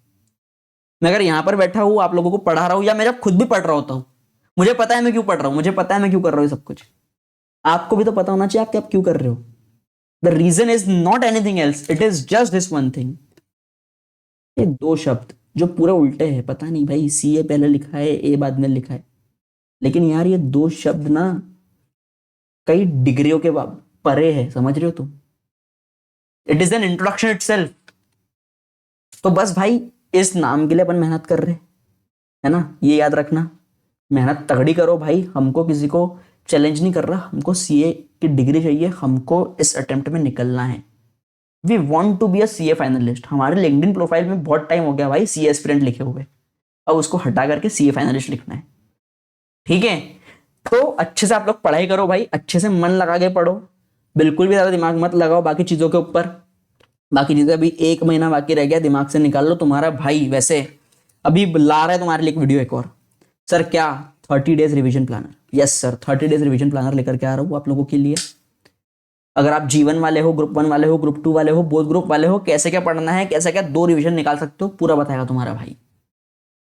मैं अगर यहां पर बैठा हूँ आप लोगों को पढ़ा रहा हूँ, या मैं जब खुद भी पढ़ रहा होता हूँ, मुझे पता है मैं क्यों पढ़ रहा हूँ, मुझे पता है मैं क्यों कर रहा हूँ सब कुछ। आपको भी तो पता होना चाहिए आप क्यों कर रहे हो। The reason is not anything else, it is just this one thing. ये 2 शब्द जो पूरे उल्टे हैं, पता नहीं भाई CA पहले लिखा है A बाद में लिखा है, लेकिन यार ये 2 शब्द ना कई डिग्रियों के परे है, समझ रहे हो तुम? It is an introduction itself. तो बस भाई इस नाम के लिए अपन मेहनत कर रहे हैं, है ना, ये याद रखना। मेहनत तगड़ी करो भाई, हमको किसी को चैलेंज नहीं कर रहा, हमको CA की डिग्री चाहिए, हमको इस अटेम्प्ट में निकलना है। We want to be a CA finalist. हमारे लिंक्डइन प्रोफाइल में बहुत टाइम हो गया भाई CA एस्पिरेंट लिखे हुए, अब उसको हटा करके CA फाइनलिस्ट लिखना है, ठीक है। तो अच्छे से आप लोग पढ़ाई करो भाई, अच्छे से मन लगा के पढ़ो, बिल्कुल भी ज्यादा दिमाग मत लगाओ बाकी चीजों के ऊपर। बाकी चीजें अभी 1 महीना बाकी रह गया, दिमाग से निकाल लो। तुम्हारा भाई वैसे अभी ला रहा है तुम्हारे लिए एक वीडियो एक और, सर क्या 30 days revision planner. Yes sir, 30 days revision planner लेकर के आ रहा हूँ आप लोगों के लिए। अगर आप G1 वाले हो, ग्रुप 1 वाले हो, ग्रुप 2 वाले हो, बोथ ग्रुप वाले हो, कैसे क्या पढ़ना है, कैसे क्या 2 रिवीजन निकाल सकते हो, पूरा बताएगा तुम्हारा भाई,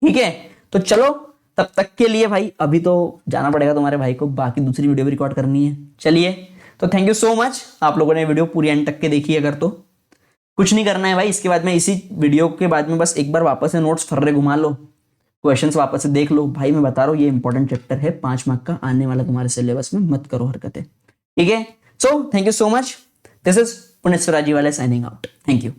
ठीक है। तो चलो तब तक के लिए भाई अभी तो जाना पड़ेगा तुम्हारे भाई को, बाकी दूसरी वीडियो भी रिकॉर्ड करनी है। चलिए, तो थैंक यू सो मच, आप लोगों ने वीडियो पूरी एंड तक के देखी। अगर तो कुछ नहीं करना है भाई, इसके बाद में इसी वीडियो के बाद में बस एक बार वापस से नोट्स फर्रे घुमा लो, क्वेश्चंस वापस से देख लो भाई। मैं बता रहा हूँ ये इंपॉर्टेंट चैप्टर है, 5 मार्क का आने वाला तुम्हारे सिलेबस में, मत करो हरकतें, ठीक है। So thank you so much, this is Puneet Suraji वाले साइनिंग आउट, थैंक यू।